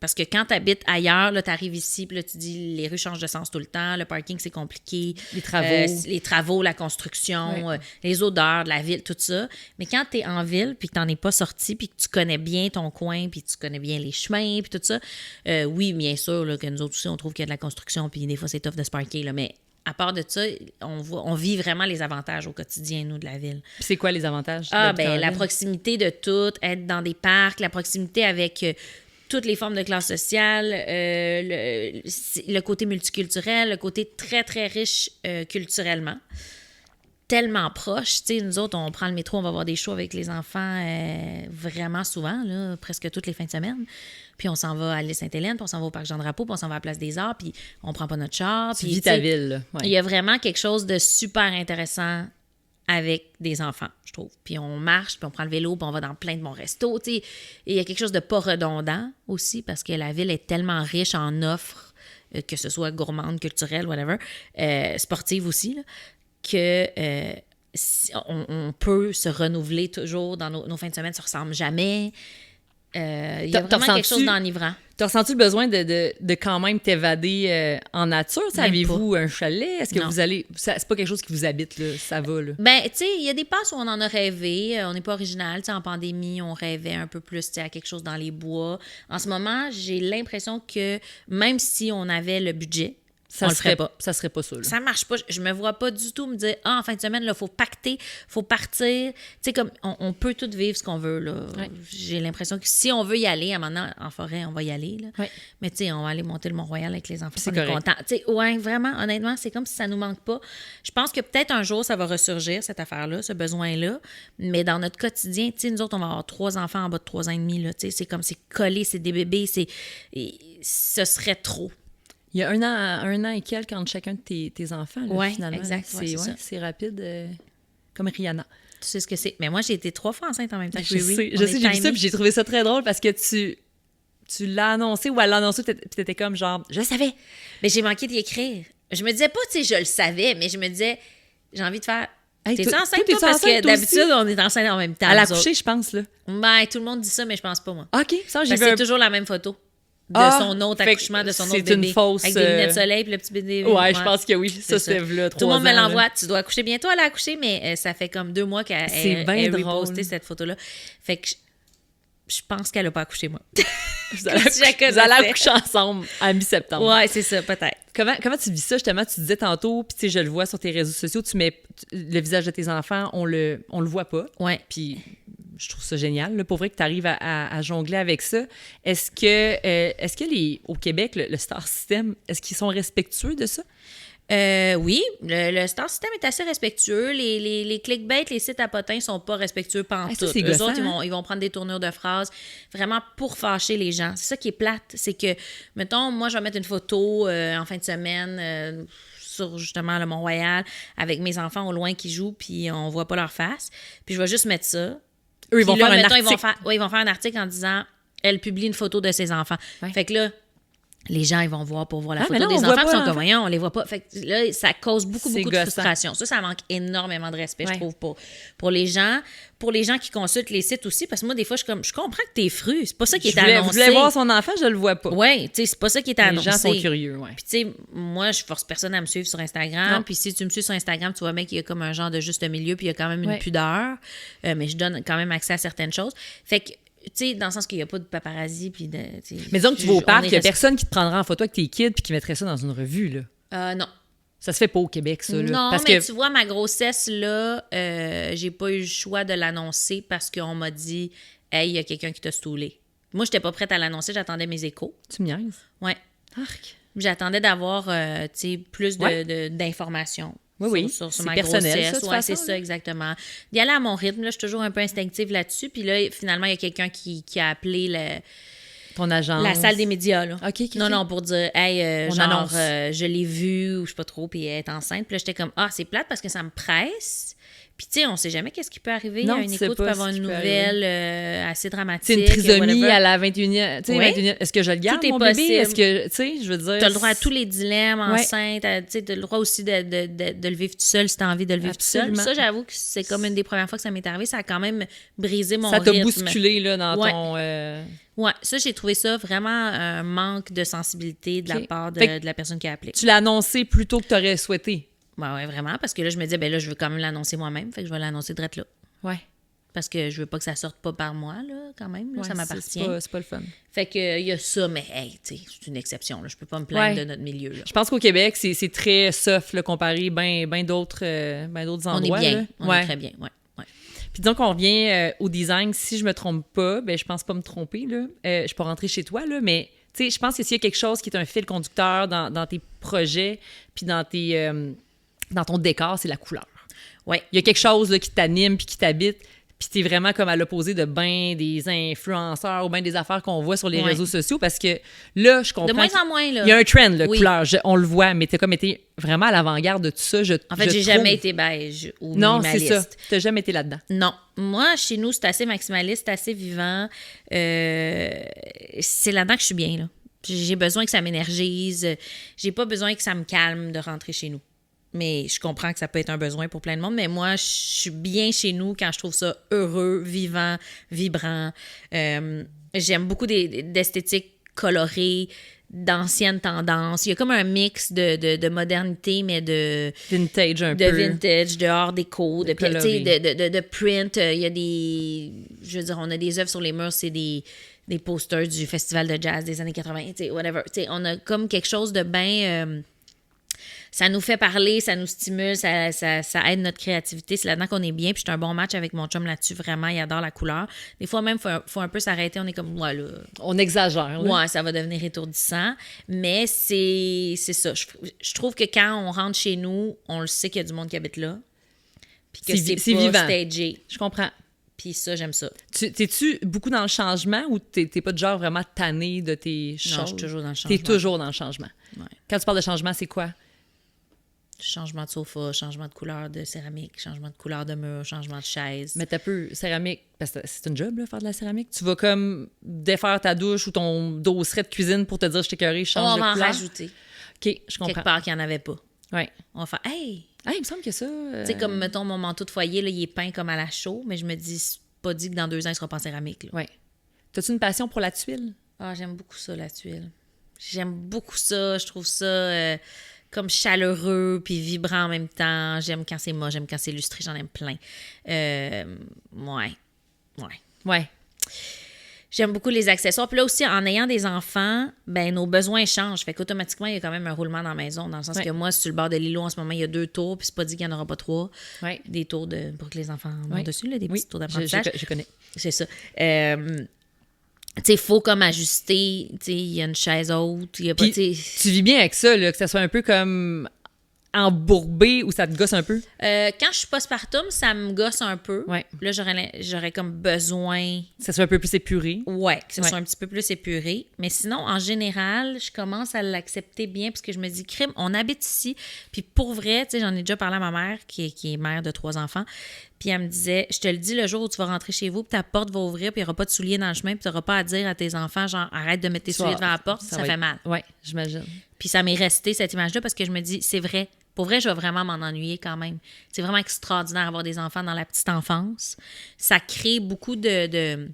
Parce que quand tu habites ailleurs, là, tu arrives ici, puis là, tu dis les rues changent de sens tout le temps, le parking, c'est compliqué. Les travaux, la construction, Ouais. les odeurs de la ville, tout ça. Mais quand tu es en ville, puis que tu n'en es pas sorti, puis que tu connais bien ton coin, puis tu connais bien les chemins, puis tout ça, oui, bien sûr, là, que nous autres aussi, on trouve qu'il y a de la construction, puis des fois, c'est tough de se parker, là, mais à part de ça, on vit vraiment les avantages au quotidien, nous, de la ville. Puis c'est quoi les avantages? Ah, d'habiter en ben la ville? proximité de tout, être dans des parcs, la proximité avec toutes les formes de classe sociale, le côté multiculturel, le côté très, très riche culturellement. tellement proche. Tu sais, nous autres, on prend le métro, on va voir des shows avec les enfants vraiment souvent, là, presque toutes les fins de semaine. Puis on s'en va à l'île Sainte-Hélène, puis on s'en va au Parc Jean-Drapeau, puis on s'en va à la Place des Arts, puis on prend pas notre char. Tu puis, vis ta ville, là. Ouais. Il y a vraiment quelque chose de super intéressant avec des enfants, je trouve. Puis on marche, puis on prend le vélo, puis on va dans plein de bons restos, tu sais. Et il y a quelque chose de pas redondant aussi, parce que la ville est tellement riche en offres, que ce soit gourmande, culturelle, whatever, sportive aussi, là, que on peut se renouveler toujours dans nos fins de semaine, ça ne ressemble jamais. Il y a vraiment quelque chose d'enivrant. T'as ressenti le besoin de quand même t'évader en nature? Avez-vous un chalet? Est-ce que Non. vous allez... C'est pas quelque chose qui vous habite, là? Ça va, là? Ben, tu sais, il y a des passes où on en a rêvé. On n'est pas original. Tu sais, en pandémie, on rêvait un peu plus, tu sais, à quelque chose dans les bois. En ce moment, j'ai l'impression que même si on avait le budget, on le ferait pas. Ça serait pas ça, là. Ça marche pas. Je me vois pas du tout me dire en fin de semaine, il faut pacter, faut partir. Tu sais, comme on peut tout vivre ce qu'on veut, là. Ouais. J'ai l'impression que si on veut y aller, à un moment donné, en forêt, on va y aller, là. Ouais. Mais tu sais, on va aller monter le Mont-Royal avec les enfants. C'est on est correct. content. Tu sais, ouais, vraiment, honnêtement, c'est comme si ça nous manque pas. Je pense que peut-être un jour, ça va ressurgir, cette affaire-là, ce besoin-là. Mais dans notre quotidien, tu sais, nous autres, on va avoir 3 enfants en bas de 3 ans et demi, là. Tu sais, c'est comme, c'est collé, c'est des bébés, ce serait trop. Il y a un an et quelques entre chacun de tes enfants, là, Ouais, finalement. exact, ouais, c'est ça. C'est rapide, comme Rihanna. Tu sais ce que c'est. Mais moi, j'ai été 3 fois enceinte en même temps. Je sais, j'ai vu ça, puis j'ai trouvé ça très drôle parce que tu l'as annoncé ou elle l'a annoncé, puis t'étais comme genre, je savais. Mais j'ai manqué d'y écrire. Je me disais pas, tu sais, je le savais, mais je me disais, j'ai envie de faire. Hey, T'es-tu enceinte, t'es-tu toi? Parce enceinte, que toi d'habitude, aussi? on est enceinte en même temps. Elle a nous autres. accouché, je pense, là. Ben, tout le monde dit ça, mais je pense pas, moi. OK, ça, j'ai Parce vu que c'est un... toujours la même photo de Ah, son autre fait accouchement, que de son c'est autre bébé. une fausse, Avec des lunettes de soleil, puis le petit bébé. Ouais, je pense que oui. Ça, C'est c'est là, 3 Tout le monde me ans, là. l'envoie. Tu dois accoucher bientôt, elle a accouché, mais ça fait comme 2 mois qu'elle C'est bien elle drôle. reposté cette photo-là. Fait que je pense qu'elle a pas accouché, moi. Vous allez, si je la accoucher, vous allez connaissais. accoucher ensemble à mi-septembre. Ouais, c'est ça, peut-être. Comment tu vis ça, justement? Tu disais tantôt, puis tu sais, je le vois sur tes réseaux sociaux, tu mets le visage de tes enfants, on le voit pas. Ouais. Puis je trouve ça génial, là, pour vrai que tu arrives à jongler avec ça. Est-ce que au Québec, le Star System, est-ce qu'ils sont respectueux de ça? Oui, le Star System est assez respectueux. Les clickbait, les sites à potins sont pas respectueux Ah, pantoute. ça, c'est Eux gossant, autres, hein? ils vont prendre des tournures de phrases vraiment pour fâcher les gens. C'est ça qui est plate. C'est que, mettons, moi, je vais mettre une photo en fin de semaine sur justement le Mont-Royal avec mes enfants au loin qui jouent, puis on voit pas leur face. Puis je vais juste mettre ça. Eux, ils vont Puis là, faire un mettons, article. ils vont faire un article en disant elle publie une photo de ses enfants. Ouais. Fait que là, les gens, ils vont voir pour voir la Ah, mais photo non, des on voit enfants, pas ils sont l'enfant. comme voyons, on les voit pas. Fait que là, ça cause beaucoup C'est de gossant. frustration. Ça manque énormément de respect, Ouais. je trouve, pour les gens. Pour les gens qui consultent les sites aussi, parce que moi, des fois, je comprends que t'es fru. C'est pas ça qui est Je annoncé. voulais voir son enfant, je le vois pas. Ouais, tu sais, c'est pas ça qui est Les annoncé. gens sont curieux, ouais. Puis, tu sais, moi, je force personne à me suivre sur Instagram. Non. Puis, si tu me suis sur Instagram, tu vois bien qu'il y a comme un genre de juste milieu, puis il y a quand même une Ouais. pudeur. Mais je donne quand même accès à certaines choses. Fait que, tu sais, dans le sens qu'il n'y a pas de paparazzi, puis de. Tu sais, Mais disons que tu vas au on parc, est il n'y a resp- personne qui te prendra en photo avec tes kids puis qui mettrait ça dans une revue, là. Non. Ça se fait pas au Québec, ça, là. Non, Parce mais que... tu vois, ma grossesse, là, j'ai pas eu le choix de l'annoncer parce qu'on m'a dit « Hey, il y a quelqu'un qui t'a stoulé ». Moi, j'étais pas prête à l'annoncer, j'attendais mes échos. Tu me niaises. Ouais. Arc. J'attendais d'avoir, tu sais, plus Ouais. d'informations. Oui, Sur c'est ma personnel, grossesse. ça, de toute Ouais, façon, c'est ça, là. exactement. D'y aller à mon rythme, là, je suis toujours un peu instinctive là-dessus. Puis là, finalement, il y a quelqu'un qui a appelé Ton agence. la salle des médias, là. OK, OK, Non, OK. non, pour dire, hey, On genre, annonce. je l'ai vue, ou je sais pas trop, puis elle est enceinte. Puis là, j'étais comme, ah, c'est plate parce que ça me presse. Puis, tu sais, on sait jamais qu'est-ce qui peut arriver. Non, à une tu sais écoute, tu pas peux avoir ce une qui peut nouvelle assez dramatique. C'est une trisomie whatever. à la 21e. Tu sais, Ouais. 21e. Est-ce que je le garde, Tout est mon bébé? possible. Est-ce que, tu sais, je veux dire... Tu as le droit à tous les dilemmes, Ouais. enceinte, tu sais, tu as le droit aussi de le vivre tout seul si tu as envie de le vivre Absolument. tout seul. Ça, j'avoue que c'est comme une des premières fois que ça m'est arrivé. Ça a quand même brisé mon Ça t'a rythme. bousculé, là, dans Ouais. ton... Ouais, ça, j'ai trouvé ça vraiment un manque de sensibilité de Ok. la part Fait que de la personne qui a appelé. Tu l'as annoncé plus tôt que tu aurais souhaité. Ouais, vraiment, parce que là, je me disais, ben là, je veux quand même l'annoncer moi-même, fait que je vais l'annoncer direct là. Ouais. Parce que je veux pas que ça sorte pas par moi, là, quand même, là, Ouais, ça m'appartient. C'est pas le fun. Fait que il y a ça, mais hey, tu sais, c'est une exception, là, je peux pas me plaindre Ouais. de notre milieu, là. Je pense qu'au Québec, c'est très soft, là, comparé ben d'autres On endroits. est bien, là. on Ouais. est très bien, ouais. Puis donc, on revient au design. Si je me trompe pas, ben je pense pas me tromper, là. Je peux rentrer chez toi, là, mais tu sais, je pense que s'il y a quelque chose qui est un fil conducteur dans tes projets puis dans ton décor, c'est la couleur. Ouais. Il y a quelque chose là, qui t'anime puis qui t'habite. Puis t'es vraiment comme à l'opposé de ben des influenceurs ou ben des affaires qu'on voit sur les réseaux sociaux parce que là, je comprends. De moins en moins, là. Il y a un trend, là, Oui. couleur. On le voit, mais t'as comme été vraiment à l'avant-garde de tout ça. En fait, j'ai jamais été beige ou Non, c'est minimaliste. ça. T'as jamais été là-dedans. Non. Moi, chez nous, c'est assez maximaliste, assez vivant. C'est là-dedans que je suis bien, là. J'ai besoin que ça m'énergise. J'ai pas besoin que ça me calme de rentrer chez nous. Mais je comprends que ça peut être un besoin pour plein de monde. Mais moi, je suis bien chez nous quand je trouve ça heureux, vivant, vibrant. J'aime beaucoup d'esthétique colorée, d'anciennes tendances. Il y a comme un mix de modernité, mais de Vintage un de peu. vintage, de art déco, de, coloré. tu sais, de print. Il y a des... Je veux dire, on a des œuvres sur les murs, c'est des posters du festival de jazz des années 80, tu sais, whatever. Tu sais, on a comme quelque chose de bien... ça nous fait parler, ça nous stimule, ça aide notre créativité. C'est là-dedans qu'on est bien. Puis je suis un bon match avec mon chum là-dessus. Vraiment, il adore la couleur. Des fois même, faut un peu s'arrêter. On est comme, ouais, là... On exagère. Là. Ouais, ça va devenir étourdissant. Mais c'est ça. Je trouve que quand on rentre chez nous, on le sait qu'il y a du monde qui habite là. Puis que c'est pas vivant. stagé. Je comprends. Puis ça, j'aime ça. T'es-tu beaucoup dans le changement ou t'es pas de genre vraiment tanné de tes choses? Non, je suis toujours dans le changement. T'es toujours dans le changement. Ouais. Quand tu parles de changement, c'est quoi? Changement de sofa, changement de couleur de céramique, changement de couleur de mur, changement de chaise. Mais t'as peu céramique, parce que c'est un job, là, faire de la céramique. Tu vas comme défaire ta douche ou ton dosseret de cuisine pour te dire je t'ai écœuré, je change On de va en couleur. rajouter. OK, je comprends. Quelque part qu'il n'y en avait pas. Ouais. On va faire, hey! Ah, il me semble que ça... Tu sais, comme, mettons, mon manteau de foyer, là, il est peint comme à la chaux, mais je me dis, c'est pas dit que dans 2 ans, il sera pas en céramique. Là. Ouais. T'as-tu une passion pour la tuile? Ah, j'aime beaucoup ça, la tuile. J'aime beaucoup ça. Je trouve ça comme chaleureux puis vibrant en même temps. J'aime quand c'est moche, j'aime quand c'est lustré, j'en aime plein. Ouais. Ouais. J'aime beaucoup les accessoires. Puis là aussi, en ayant des enfants, ben nos besoins changent. Fait qu'automatiquement, il y a quand même un roulement dans la maison. Dans le sens Ouais. que moi, sur le bord de l'îlot, en ce moment, il y a 2 tours, puis c'est pas dit qu'il n'y en aura pas 3. Ouais. Des tours pour que les enfants montent Ouais. dessus, là, des petits tours je d'apprentissage. connais. C'est ça. Tu sais, il faut comme ajuster. Tu sais, il y a une chaise haute. Il y a pas, Puis, tu sais... tu vis bien avec ça, là, que ça soit un peu comme embourbé ou ça te gosse un peu? quand je suis postpartum, ça me gosse un peu. Ouais. Là, j'aurais comme besoin, Que ça soit un peu plus épuré? que ce Ouais. soit un petit peu plus épuré. Mais sinon, en général, je commence à l'accepter bien parce que je me dis, crime, on habite ici. Puis pour vrai, tu sais, j'en ai déjà parlé à ma mère, qui est mère de 3 enfants. Puis elle me disait, je te le dis, le jour où tu vas rentrer chez vous, puis ta porte va ouvrir, puis il n'y aura pas de souliers dans le chemin, puis tu n'auras pas à dire à tes enfants, genre, arrête de mettre tes souliers devant la porte, ça va fait être- mal. Ouais, j'imagine. Puis ça m'est resté, cette image-là, parce que je me dis, c'est vrai. Pour vrai, je vais vraiment m'en ennuyer quand même. C'est vraiment extraordinaire d'avoir des enfants dans la petite enfance. Ça crée beaucoup de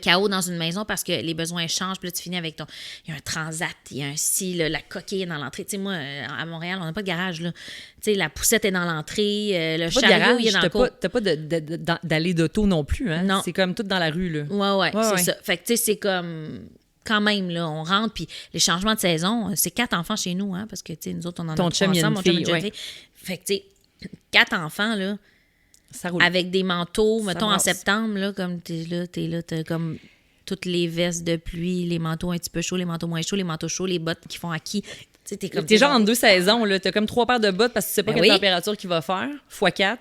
chaos dans une maison parce que les besoins changent. Puis là, tu finis avec ton... Il y a un transat, il y a un ci, là, la coquille est dans l'entrée. Tu sais, moi, à Montréal, on n'a pas de garage, là. Tu sais, la poussette est dans l'entrée, le Pas de chariot, garage, il est dans le cour. t'as pas d'allée d'auto non plus, hein? Non. C'est comme tout dans la rue, là. Ouais, Ouais, c'est ouais. ça. Fait que, tu sais, c'est comme... Quand même, là, on rentre, puis les changements de saison, c'est 4 enfants chez nous, hein, parce que, tu sais, nous autres, on en Ton a 3 chum, il y a ensemble, une mon chum, fille, une fille. Fait que, tu sais, 4 enfants, là, Ça roule. avec des manteaux, mettons, en brasse. septembre, là, comme t'es là, t'as comme toutes les vestes de pluie, les manteaux un petit peu chauds, les manteaux moins chauds, les manteaux chauds, les bottes qui font acquis. Tu sais, t'es comme... T'es genre en 2 saisons, là. T'as comme 3 paires de bottes parce que tu sais pas Ben quelle oui. température qu'il va faire. Fois 4,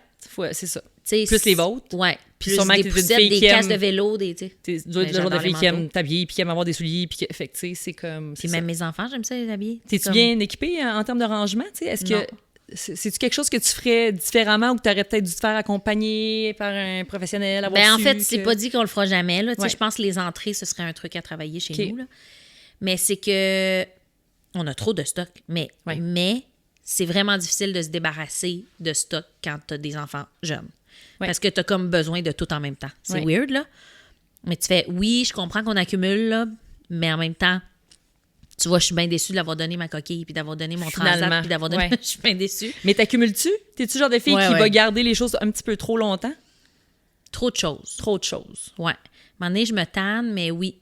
c'est ça. Tu sais, Plus les vôtres. Ouais. Puis Plus sûrement des que t'es une poussettes, fille des qui casques aime- de vélo, des, tu sais. Tu dois être le genre de j'adore fille les qui aime manteaux. t'habiller puis qui aime avoir des souliers. Puis fait que, tu sais, c'est comme. Puis c'est même ça. mes enfants, j'aime ça les habiller. T'es-tu Comme- bien équipée en termes de rangement? Tu sais? Est-ce Non. que. C'est-tu quelque chose que tu ferais différemment ou que tu aurais peut-être dû te faire accompagner par un professionnel? Avoir Ben, en su fait, c'est que- pas dit qu'on le fera jamais. Là. Tu sais, Ouais. je pense que les entrées, ce serait un truc à travailler chez OK. nous. Là. Mais c'est que on a trop de stock. Ouais. Mais c'est vraiment difficile de se débarrasser de stock quand tu as des enfants jeunes. Ouais. Parce que tu as comme besoin de tout en même temps. C'est Ouais. weird, là. Mais tu fais, oui, je comprends qu'on accumule, là, mais en même temps, tu vois, je suis bien déçue de l'avoir donné ma coquille, puis d'avoir donné mon Finalement, transat, puis d'avoir donné... ouais. Je suis bien déçue. Mais t'accumules-tu? T'es-tu le genre de fille Ouais, qui ouais. va garder les choses un petit peu trop longtemps? Trop de choses. Trop de choses. Ouais. À un moment donné, je me tanne, mais oui.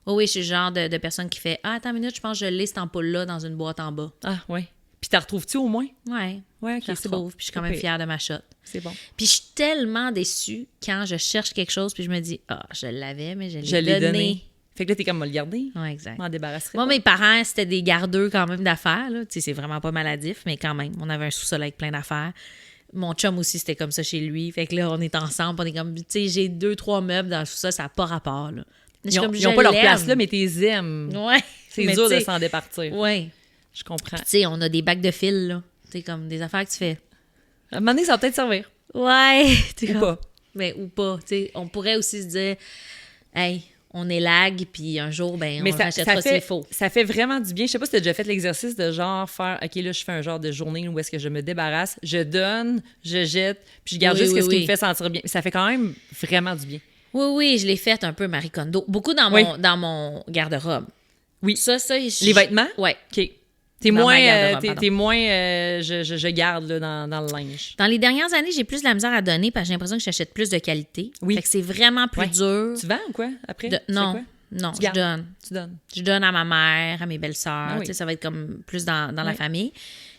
Oui, je suis le genre de personne qui fait « Ah, attends une minute, je pense que je l'ai, cette ampoule-là, dans une boîte en bas. Ah, ouais. Puis t'as retrouves-tu au moins? » Ouais. Ouais, ok, Je la c'est retrouve, bon. puis je suis quand même Ok. fière de ma shot. C'est bon. Puis je suis tellement déçue quand je cherche quelque chose, puis je me dis « Ah, je l'avais, mais je Je l'ai l'ai donné. donné. Fait que là, t'es comme, me le garder. Ouais, exact. Je m'en débarrasserai. Moi, pas. mes parents, c'était des gardeux quand même d'affaires. Là. Tu sais, c'est vraiment pas maladif, mais quand même, on avait un sous-sol avec plein d'affaires. Mon chum aussi, c'était comme ça chez lui. Fait que là, on est ensemble. On est comme, tu sais, j'ai 2-3 meubles dans tout ça. Ça n'a pas rapport, là. Ils n'ont pas leur place là, mais t'es aimes. Ouais. C'est dur de s'en départir. Ouais. Je comprends. Tu sais, on a des bacs de fil, là. Tu sais, comme des affaires que tu fais. À un moment donné, ça va peut-être servir. Ouais. Ou pas. Mais ou pas. Tu sais, on pourrait aussi se dire, hey, on est lag, puis un jour, ben, on rachètera s'il faut. Ça fait vraiment du bien. Je sais pas si tu as déjà fait l'exercice de genre faire, OK, là, je fais un genre de journée où est-ce que je me débarrasse, je donne, je jette, puis je garde juste ce qui me fait sentir bien. Ça fait quand même vraiment du bien. Oui, je l'ai fait un peu Marie Kondo. Beaucoup dans mon garde-robe. Oui. Ça, les vêtements? Oui. OK. T'es moins, je garde là, dans le linge. Dans les dernières années, j'ai plus de la misère à donner parce que j'ai l'impression que j'achète plus de qualité. Oui. Fait que c'est vraiment plus dur. Tu vends ou quoi après? Non, je donne. Tu donnes. Je donne à ma mère, à mes belles-sœurs. Ah oui. Ça va être comme plus dans la famille.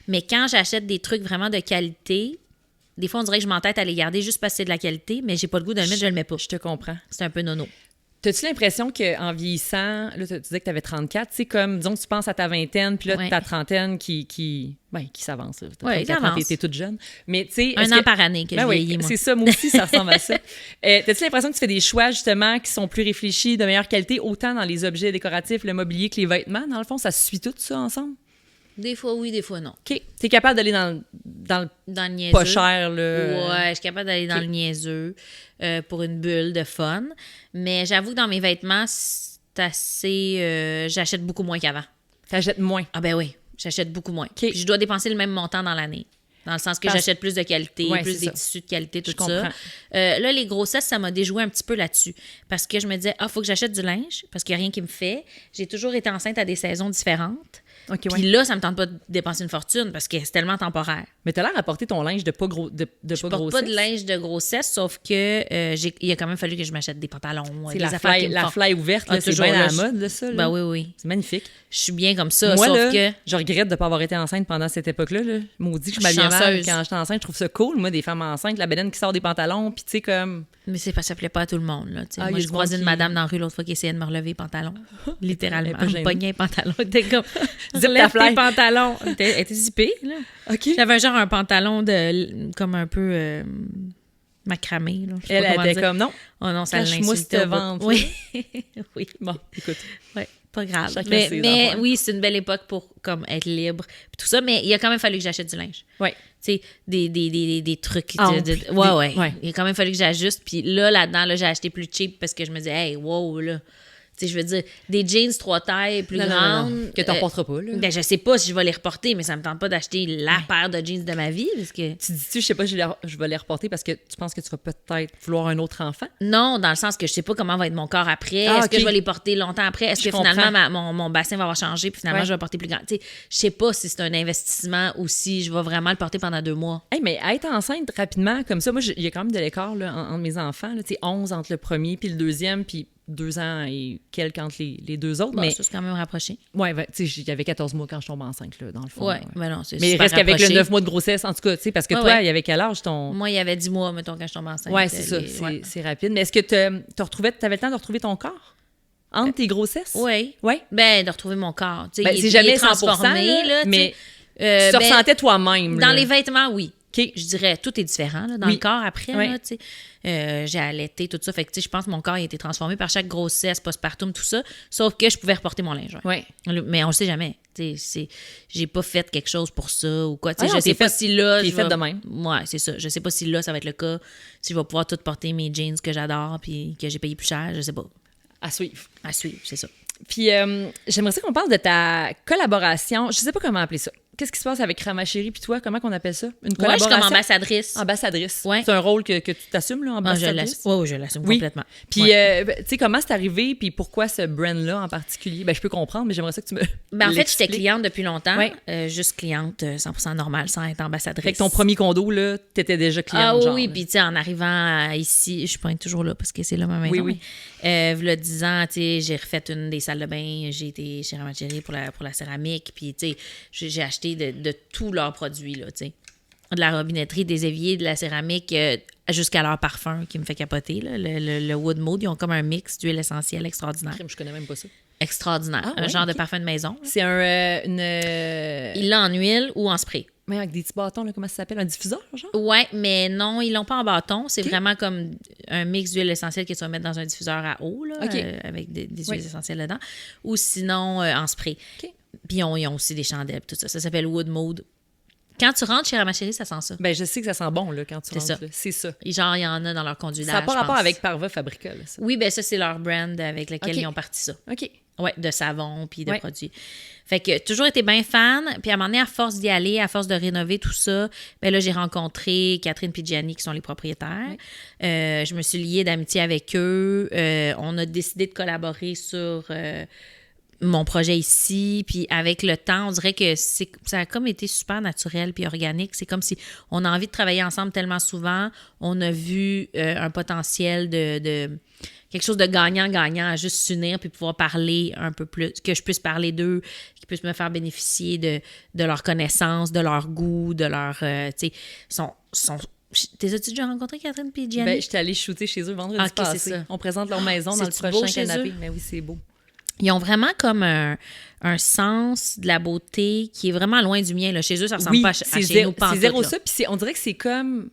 Mais quand j'achète des trucs vraiment de qualité, des fois, on dirait que je m'entête à les garder juste parce que c'est de la qualité, mais j'ai pas le goût de le mettre, je le mets pas. Je te comprends. C'est un peu nono. T'as-tu l'impression qu'en vieillissant, là, tu disais que tu avais 34, tu sais, comme, disons que tu penses à ta vingtaine, puis là, ta trentaine qui s'avance. Oui, ça avance. T'es toute jeune. Mais, tu sais... Un an par année que je vieillis, moi. C'est ça, moi aussi, ça ressemble à ça. T'as-tu l'impression que tu fais des choix, justement, qui sont plus réfléchis, de meilleure qualité, autant dans les objets décoratifs, le mobilier que les vêtements, dans le fond? Ça se suit tout ça ensemble? Des fois oui, des fois non. OK. T'es capable d'aller dans le niaiseux. Pas cher, là. Ouais, je suis capable d'aller dans le niaiseux pour une bulle de fun. Mais j'avoue que dans mes vêtements, c'est assez... j'achète beaucoup moins qu'avant. T'achètes moins? Ah ben oui, j'achète beaucoup moins. Okay. Puis je dois dépenser le même montant dans l'année. Dans le sens que j'achète plus de qualité, plus des tissus de qualité, tout ça. Là, les grossesses, ça m'a déjoué un petit peu là-dessus. Parce que je me disais, faut que j'achète du linge, parce qu'il n'y a rien qui me fait. J'ai toujours été enceinte à des saisons différentes. Okay, puis là, ça me tente pas de dépenser une fortune parce que c'est tellement temporaire. Mais t'as l'air à porter ton linge de pas grossesse. Je porte pas de linge de grossesse, sauf que il a quand même fallu que je m'achète des pantalons. C'est la fly ouverte, là, c'est bien à la mode, là, ça. Là. Ben oui. C'est magnifique. Je suis bien comme ça, moi, sauf là, que... je regrette de ne pas avoir été enceinte pendant cette époque-là. Là. Maudit que je m'habillais mal quand j'étais enceinte. Je trouve ça cool, moi, des femmes enceintes, la bédaine qui sort des pantalons, puis tu sais, comme... Mais c'est parce que ça plaît pas à tout le monde, là. Moi, je croisais une madame dans la rue l'autre fois qui essayait de me relever les pantalons. Littéralement. Elle me pognait les pantalons. Elle était comme... Relève tes pantalons. Elle était zippée, là. OK. J'avais un pantalon de... comme un peu... macramé, là. Elle était comme, non. Oh non, ça l'insultait ce ventre. Oui. Oui. Bon, écoute. Oui. Pas grave. Chacun Mais oui, c'est une belle époque pour comme être libre puis tout ça, mais il a quand même fallu que j'achète du linge. Oui. Tu sais, des trucs. Ouais. Il a quand même fallu que j'ajuste. Puis là-dedans, là, j'ai acheté plus cheap parce que je me disais, hey, wow, là. Tu sais, je veux dire, des jeans 3 tailles plus grandes. Non. Que tu porteras pas, là. Ben, je sais pas si je vais les reporter, mais ça me tente pas d'acheter la paire de jeans de ma vie. Parce que... Tu dis-tu, je sais pas, je vais les reporter parce que tu penses que tu vas peut-être vouloir un autre enfant? Non, dans le sens que je sais pas comment va être mon corps après. Est-ce que je vais les porter longtemps après? Est-ce que finalement, mon bassin va avoir changé puis finalement, je vais porter plus grand? Tu sais, je sais pas si c'est un investissement ou si je vais vraiment le porter pendant 2 mois. Hey, mais être enceinte rapidement, comme ça, moi, il y a quand même de l'écart là, entre mes enfants. Tu sais, 11 entre le premier puis le deuxième, puis 2 ans et quelques entre les 2 autres. Bon, mais ça, c'est quand même rapproché. Oui, tu sais, il y avait 14 mois quand je tombe enceinte, là, dans le fond. Oui, mais non, c'est mais super reste qu'avec rapproché. le 9 mois de grossesse, en tout cas, tu sais, parce que toi, il y avait quel âge ton... Moi, il y avait 10 mois, mettons, quand je tombe enceinte. Oui, c'est ça, c'est rapide. Mais est-ce que tu avais le temps de retrouver ton corps entre tes grossesses? Oui. Oui? Ben, de retrouver mon corps. Tu sais, c'est jamais 100%, transformé, là, mais tu te ressentais toi-même. Dans là. les vêtements, oui. Okay. Je dirais, tout est différent là, dans le corps après. Là, tu sais. J'ai allaité, tout ça. Fait que, tu sais, je pense que mon corps a été transformé par chaque grossesse, postpartum, tout ça. Sauf que je pouvais reporter mon linge. Ouais. Mais on le sait jamais. Tu sais, j'ai pas fait quelque chose pour ça ou quoi. Tu sais, je sais pas si là. Fait de même. Ouais, c'est ça. Je sais pas si là, ça va être le cas. Si je vais pouvoir tout porter mes jeans que j'adore puis que j'ai payé plus cher. Je sais pas. À suivre. À suivre, c'est ça. Puis, j'aimerais ça qu'on parle de ta collaboration. Je sais pas comment appeler ça. Qu'est-ce qui se passe avec Ramachéri puis toi? Comment qu'on appelle ça? Une collaboration? Ouais, je suis comme ambassadrice. Ambassadrice. Ouais. C'est un rôle que tu t'assumes, là, ambassadrice? Oui, je l'assume complètement. Puis, tu sais, comment c'est arrivé puis pourquoi ce brand-là en particulier? Ben, je peux comprendre, mais j'aimerais ça que tu me en fait, j'étais cliente depuis longtemps. Juste cliente 100% normale, sans être ambassadrice. Fait que ton premier condo, là, t'étais déjà cliente, oui, puis tu sais, en arrivant ici, je suis toujours là parce que c'est là ma maison. Oui. V'là 10 ans, tu sais, j'ai refait une des salles de bain, j'ai été chez Ramachéri pour la céramique, puis tu sais, j'ai acheté de tous leurs produits, là, tu sais. De la robinetterie, des éviers, de la céramique, jusqu'à leur parfum qui me fait capoter, là. Le Wood Mode, ils ont comme un mix d'huile essentielle extraordinaire. Je connais même pas ça. Extraordinaire. Un genre de parfum de maison. C'est Il l'a en huile ou en spray. Mais avec des petits bâtons, là, comment ça s'appelle? Un diffuseur, genre? Ouais, mais non, ils l'ont pas en bâton. C'est OK. vraiment comme un mix d'huile essentielle que tu vas mettre dans un diffuseur à eau, là, OK. avec des Oui. huiles essentielles dedans. Ou sinon, en spray. OK. Puis ils ont aussi des chandelles, tout ça. Ça s'appelle Wood Mode. Quand tu rentres chez Ramachérie, ça sent ça. Ben, je sais que ça sent bon, là, quand tu C'est rentres. ça. Là. C'est ça. Et genre, il y en a dans leur conduit Ça n'a d'âge, pas je rapport pense. avec Parva Fabrica, là, ça. Oui, ben ça, c'est leur brand avec lequel OK. ils ont parti ça. OK. Ouais, de savon puis de Ouais. produits. Fait que toujours été bien fan. Puis à un moment donné, à force d'y aller, à force de rénover tout ça, ben là, j'ai rencontré Catherine et Gianni, qui sont les propriétaires. Je me suis liée d'amitié avec eux. On a décidé de collaborer sur mon projet ici. Puis avec le temps, on dirait que ça a comme été super naturel puis organique. C'est comme si on a envie de travailler ensemble tellement souvent. On a vu un potentiel de quelque chose de gagnant-gagnant à juste s'unir puis pouvoir parler un peu plus, que je puisse parler d'eux, qu'ils puissent me faire bénéficier de leur connaissance, de leur goût, de leur... tu sais, t'es as-tu déjà rencontré Catherine et Gianni? Ben, j'étais allée shooter chez eux vendredi OK, passé. c'est ça. On présente leur maison dans le c'est-tu beau prochain chez canapé. eux? Mais oui, c'est beau. Ils ont vraiment comme un sens de la beauté qui est vraiment loin du mien. Là. Chez eux, ça ressemble Oui, pas à c'est chez nous. c'est zéro là. ça. Puis on dirait que c'est comme...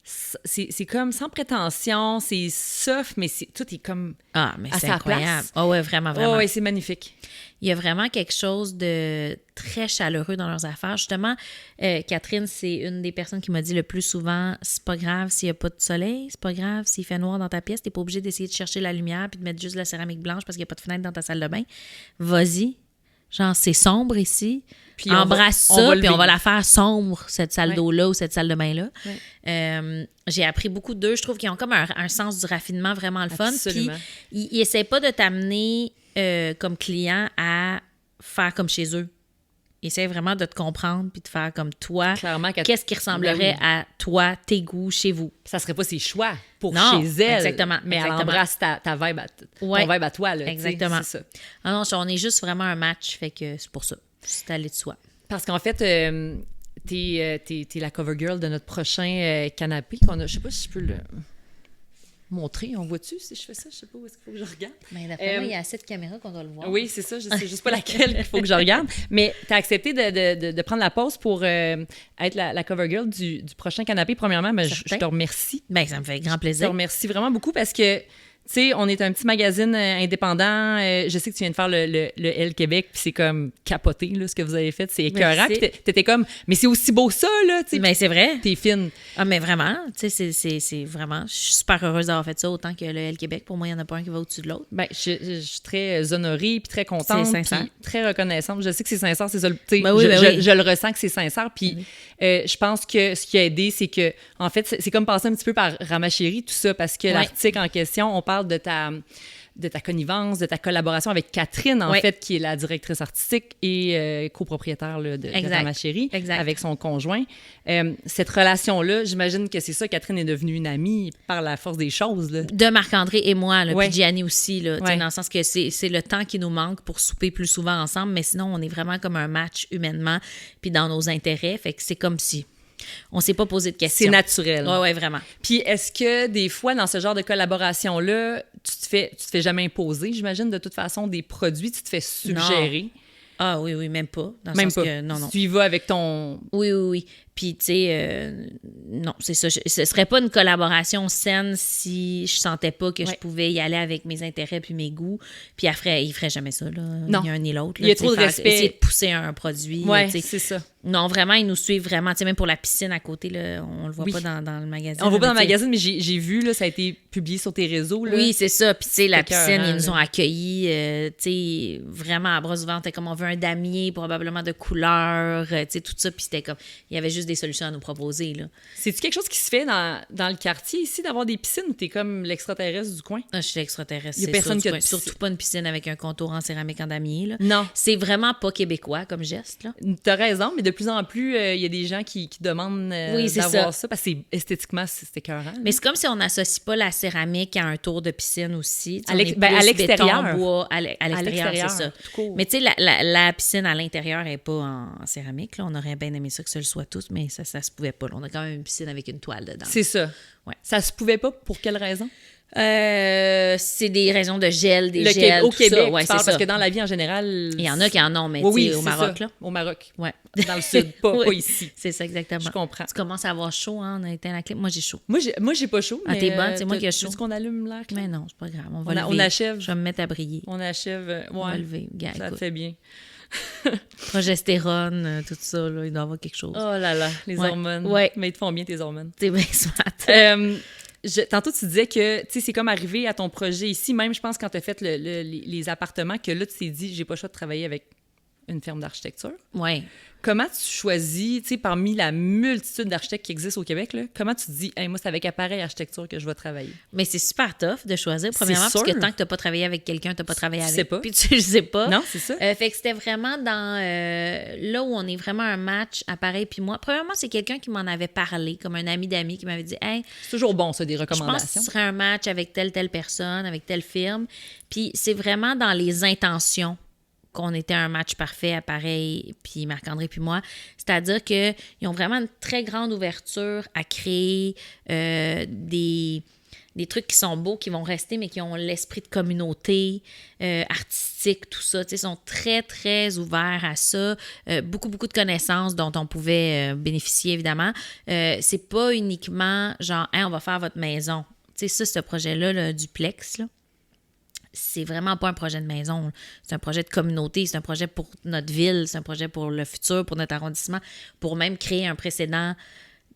C'est comme sans prétention, c'est soft, mais tout est comme... Ah, mais à c'est sa incroyable. place. Ah ouais, vraiment, vraiment. Oh, ouais, c'est magnifique. Il y a vraiment quelque chose de très chaleureux dans leurs affaires. Justement, Catherine, c'est une des personnes qui m'a dit le plus souvent, c'est pas grave s'il n'y a pas de soleil, c'est pas grave s'il fait noir dans ta pièce, t'es pas obligé d'essayer de chercher la lumière puis de mettre juste de la céramique blanche parce qu'il n'y a pas de fenêtre dans ta salle de bain. Vas-y. Genre, c'est sombre ici. Puis Embrasse on va ça, le puis on va vivre. la faire sombre, cette salle Ouais. d'eau-là ou cette salle de bain-là. Ouais. J'ai appris beaucoup d'eux. Je trouve qu'ils ont comme un sens du raffinement vraiment le fun. Puis Absolument. ils n'essaient pas de t'amener comme client à faire comme chez eux. Ils essaient vraiment de te comprendre puis de faire comme toi. Clairement, Qu'est-ce qui ressemblerait Ben oui. à toi, tes goûts, chez vous? Ça serait pas ses choix pour Non, chez elle. exactement, Mais exactement. elle embrasse ta vibe, Ouais. ton vibe à toi. Là, tu sais, Exactement. C'est ça. Ah non, on est juste vraiment un match, fait que c'est pour ça. C'est allé de soi. Parce qu'en fait, t'es la cover girl de notre prochain canapé qu'on a. Je sais pas si je peux le montrer. On voit-tu si je fais ça? Je sais pas où est-ce qu'il faut que je regarde. Mais d'après moi, il y a assez de caméras qu'on doit le voir. Oui, c'est ça. Je sais juste pas laquelle qu'il faut que je regarde. Mais tu as accepté de prendre la pause pour être la cover girl du prochain canapé. Premièrement, ben, je Certain. te remercie. Ben, ça me fait grand Je te plaisir. remercie vraiment beaucoup parce que, tu sais, on est un petit magazine indépendant. Je sais que tu viens de faire le L Québec, puis c'est comme capoté, là, ce que vous avez fait. C'est écœurant. Merci. Puis t'étais comme, mais c'est aussi beau ça, là, tu sais. Mais c'est vrai. T'es fine. Ah, mais vraiment, tu sais, c'est vraiment... Je suis super heureuse d'avoir fait ça, autant que le L Québec. Pour moi, il n'y en a pas un qui va au-dessus de l'autre. Ben, je suis très honorée, puis très contente, C'est sincère. puis très reconnaissante. Je sais que c'est sincère, c'est ça. Tu sais, Ben oui, ben oui. je le ressens que c'est sincère, puis je pense que ce qui a aidé, c'est que, en fait, c'est comme passer un petit peu par Ramachérie, tout ça, parce que Ouais. l'article en question, on parle de ta connivence, de ta collaboration avec Catherine, en Ouais. fait, qui est la directrice artistique et copropriétaire là, de Exact. Ramachérie, Exact. avec son conjoint. Cette relation-là, j'imagine que c'est ça, Catherine est devenue une amie par la force des choses, là. De Marc-André et moi, là, Ouais. puis Gianni aussi, là, tu sais, Ouais. dans le sens que c'est le temps qui nous manque pour souper plus souvent ensemble, mais sinon, on est vraiment comme un match humainement, puis dans nos intérêts, fait que c'est comme si on s'est pas posé de questions. C'est naturel. Ouais, ouais, vraiment. Puis est-ce que des fois, dans ce genre de collaboration-là, tu te fais jamais imposer, j'imagine, de toute façon, des produits, tu te fais suggérer? Ah oui, oui, même pas. Dans le Même sens pas. que, non. Tu y vas avec ton... Oui, oui, oui. Puis, tu sais, non, c'est ça. Ce serait pas une collaboration saine si je sentais pas que je Ouais. pouvais y aller avec mes intérêts puis mes goûts. Puis, il ferait jamais ça, là. Non. Ni un ni l'autre. Il y a là, tu sais, trop de respect. Essayer de pousser un produit. Ouais, tu sais. c'est ça. Non, vraiment, ils nous suivent vraiment. Tu sais, même pour la piscine à côté, là, on le voit Oui. pas dans le magazine. On voit pas dans mais le tu sais, magazine, mais j'ai vu, là, ça a été publié sur tes réseaux. Là. Oui, c'est ça. Puis, tu sais, la C'est piscine, écœurant, ils nous là. ont accueillis, tu sais, vraiment à bras ouverts. C'était comme on veut un damier, probablement de couleur, tu sais, tout ça. Puis, c'était comme, il y avait juste des solutions à nous proposer, là. C'est-tu quelque chose qui se fait dans le quartier ici, d'avoir des piscines, ou t'es comme l'extraterrestre du coin? Ah, je suis extraterrestre. Il y a c'est personne sûr, qui a du de coin. piscine. Surtout pas une piscine avec un contour en céramique en damier, là. Non. C'est vraiment pas québécois comme geste, là. T'as raison, mais de plus en plus, il y a des gens qui demandent Oui, c'est d'avoir ça, parce que esthétiquement, c'est écœurant. Mais c'est comme si on n'associe pas la céramique à un tour de piscine aussi. Tu sais, À on l'ex- est ben, à plus l'extérieur. béton, bois, à l'extérieur, c'est ça. tout court. Mais tu sais, la piscine à l'intérieur n'est pas en céramique. Là. On aurait bien aimé ça que ce le soit tous, mais ça se pouvait pas. Là. On a quand même une piscine avec une toile dedans. C'est ça. Ouais. Ça se pouvait pas, pour quelle raison? C'est des raisons de gel, des Le gels, au tout Québec, ça. Ouais, tu c'est parles, ça. parce que dans la vie en général... Il y en a qui en ont, mais oui, tu sais, au c'est Maroc, ça. là. Au Maroc. Ouais. Dans le sud, pas Oui. ici. C'est ça, exactement. Je comprends. Tu commences à avoir chaud, hein, on a éteint la clim. Moi, j'ai chaud. Moi, j'ai pas chaud, Ah, mais... t'es bonne, c'est moi qui ai chaud. Est-ce qu'on allume l'air? Mais non, c'est pas grave. On va On lever. achève. Je vais me mettre à briller. On achève... On va ouais, lever. Gars, ça te écoute. fait bien. Progestérone, tout ça, là, il doit y avoir quelque chose. Oh là là, les Ouais. hormones. Ouais. Mais ils te font bien, tes hormones. C'est bien smart. Tantôt, tu disais que, tu sais, c'est comme arrivé à ton projet ici, même, je pense, quand tu as fait les appartements, que là, tu t'es dit, j'ai pas le choix de travailler avec une firme d'architecture. Oui. Comment tu choisis, tu sais, parmi la multitude d'architectes qui existent au Québec, là, comment tu te dis, hey, moi, c'est avec Appareil Architecture que je vais travailler? Mais c'est super tough de choisir, premièrement, C'est parce que sûr. tant que tu n'as pas travaillé avec quelqu'un, tu n'as pas travaillé Tu avec. sais pas. Puis tu ne sais pas. Non, c'est ça. Fait que c'était vraiment dans là où on est vraiment un match, Appareil puis moi. Premièrement, c'est quelqu'un qui m'en avait parlé, comme un ami d'amis qui m'avait dit, hey, C'est toujours bon, ça, des je pense que recommandations. ce serait un match avec telle personne, avec telle firme. Puis c'est vraiment dans les intentions qu'on était un match parfait, Appareil, puis Marc-André puis moi. C'est-à-dire qu'ils ont vraiment une très grande ouverture à créer des trucs qui sont beaux, qui vont rester, mais qui ont l'esprit de communauté, artistique, tout ça. Tu sais, ils sont très, très ouverts à ça. Beaucoup de connaissances dont on pouvait bénéficier, évidemment. C'est pas uniquement genre, hey, on va faire votre maison. Tu sais, ça, ce projet-là, le duplex, là, c'est vraiment pas un projet de maison. C'est un projet de communauté, c'est un projet pour notre ville, c'est un projet pour le futur, pour notre arrondissement, pour même créer un précédent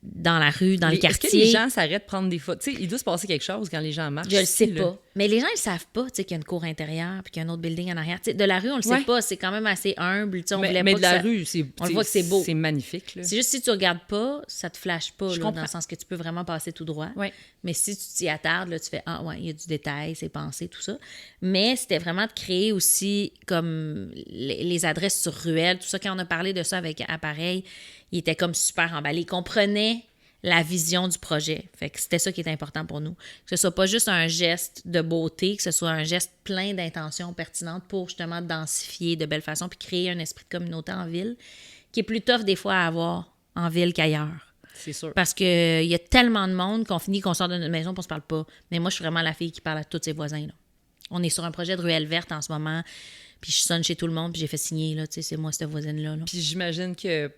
dans la rue, dans les quartiers. Est-ce que les gens s'arrêtent de prendre des photos? Tu sais, il doit se passer quelque chose quand les gens marchent. Je le sais ici, là. pas. Mais les gens, ils savent pas, tu sais, qu'il y a une cour intérieure puis qu'il y a un autre building en arrière. Tu sais, de la rue, on le sait Ouais. pas. C'est quand même assez humble. Tu sais, on Mais voulait de pas la que ça... rue, c'est, on le voit que c'est beau. C'est magnifique, là. C'est juste si tu regardes pas, ça te flash pas, Je là, comprends. dans le sens que tu peux vraiment passer tout droit. Ouais. Mais si tu t'y attardes, là, tu fais « Ah ouais, il y a du détail, c'est pensé, tout ça. » Mais c'était vraiment de créer aussi comme les adresses sur ruelle, tout ça. Quand on a parlé de ça avec Appareil, il était comme super emballé. Il comprenait la vision du projet. Fait que c'était ça qui était important pour nous. Que ce soit pas juste un geste de beauté, que ce soit un geste plein d'intentions pertinentes pour justement densifier de belle façon puis créer un esprit de communauté en ville qui est plus tough des fois à avoir en ville qu'ailleurs. C'est sûr. Parce qu'il y a tellement de monde qu'on finit qu'on sort de notre maison et on se parle pas. Mais moi, je suis vraiment la fille qui parle à tous ses voisins. Là. On est sur un projet de ruelle verte en ce moment, puis je sonne chez tout le monde, puis j'ai fait signer, là, tu sais, c'est moi cette voisine-là. Là. Puis j'imagine que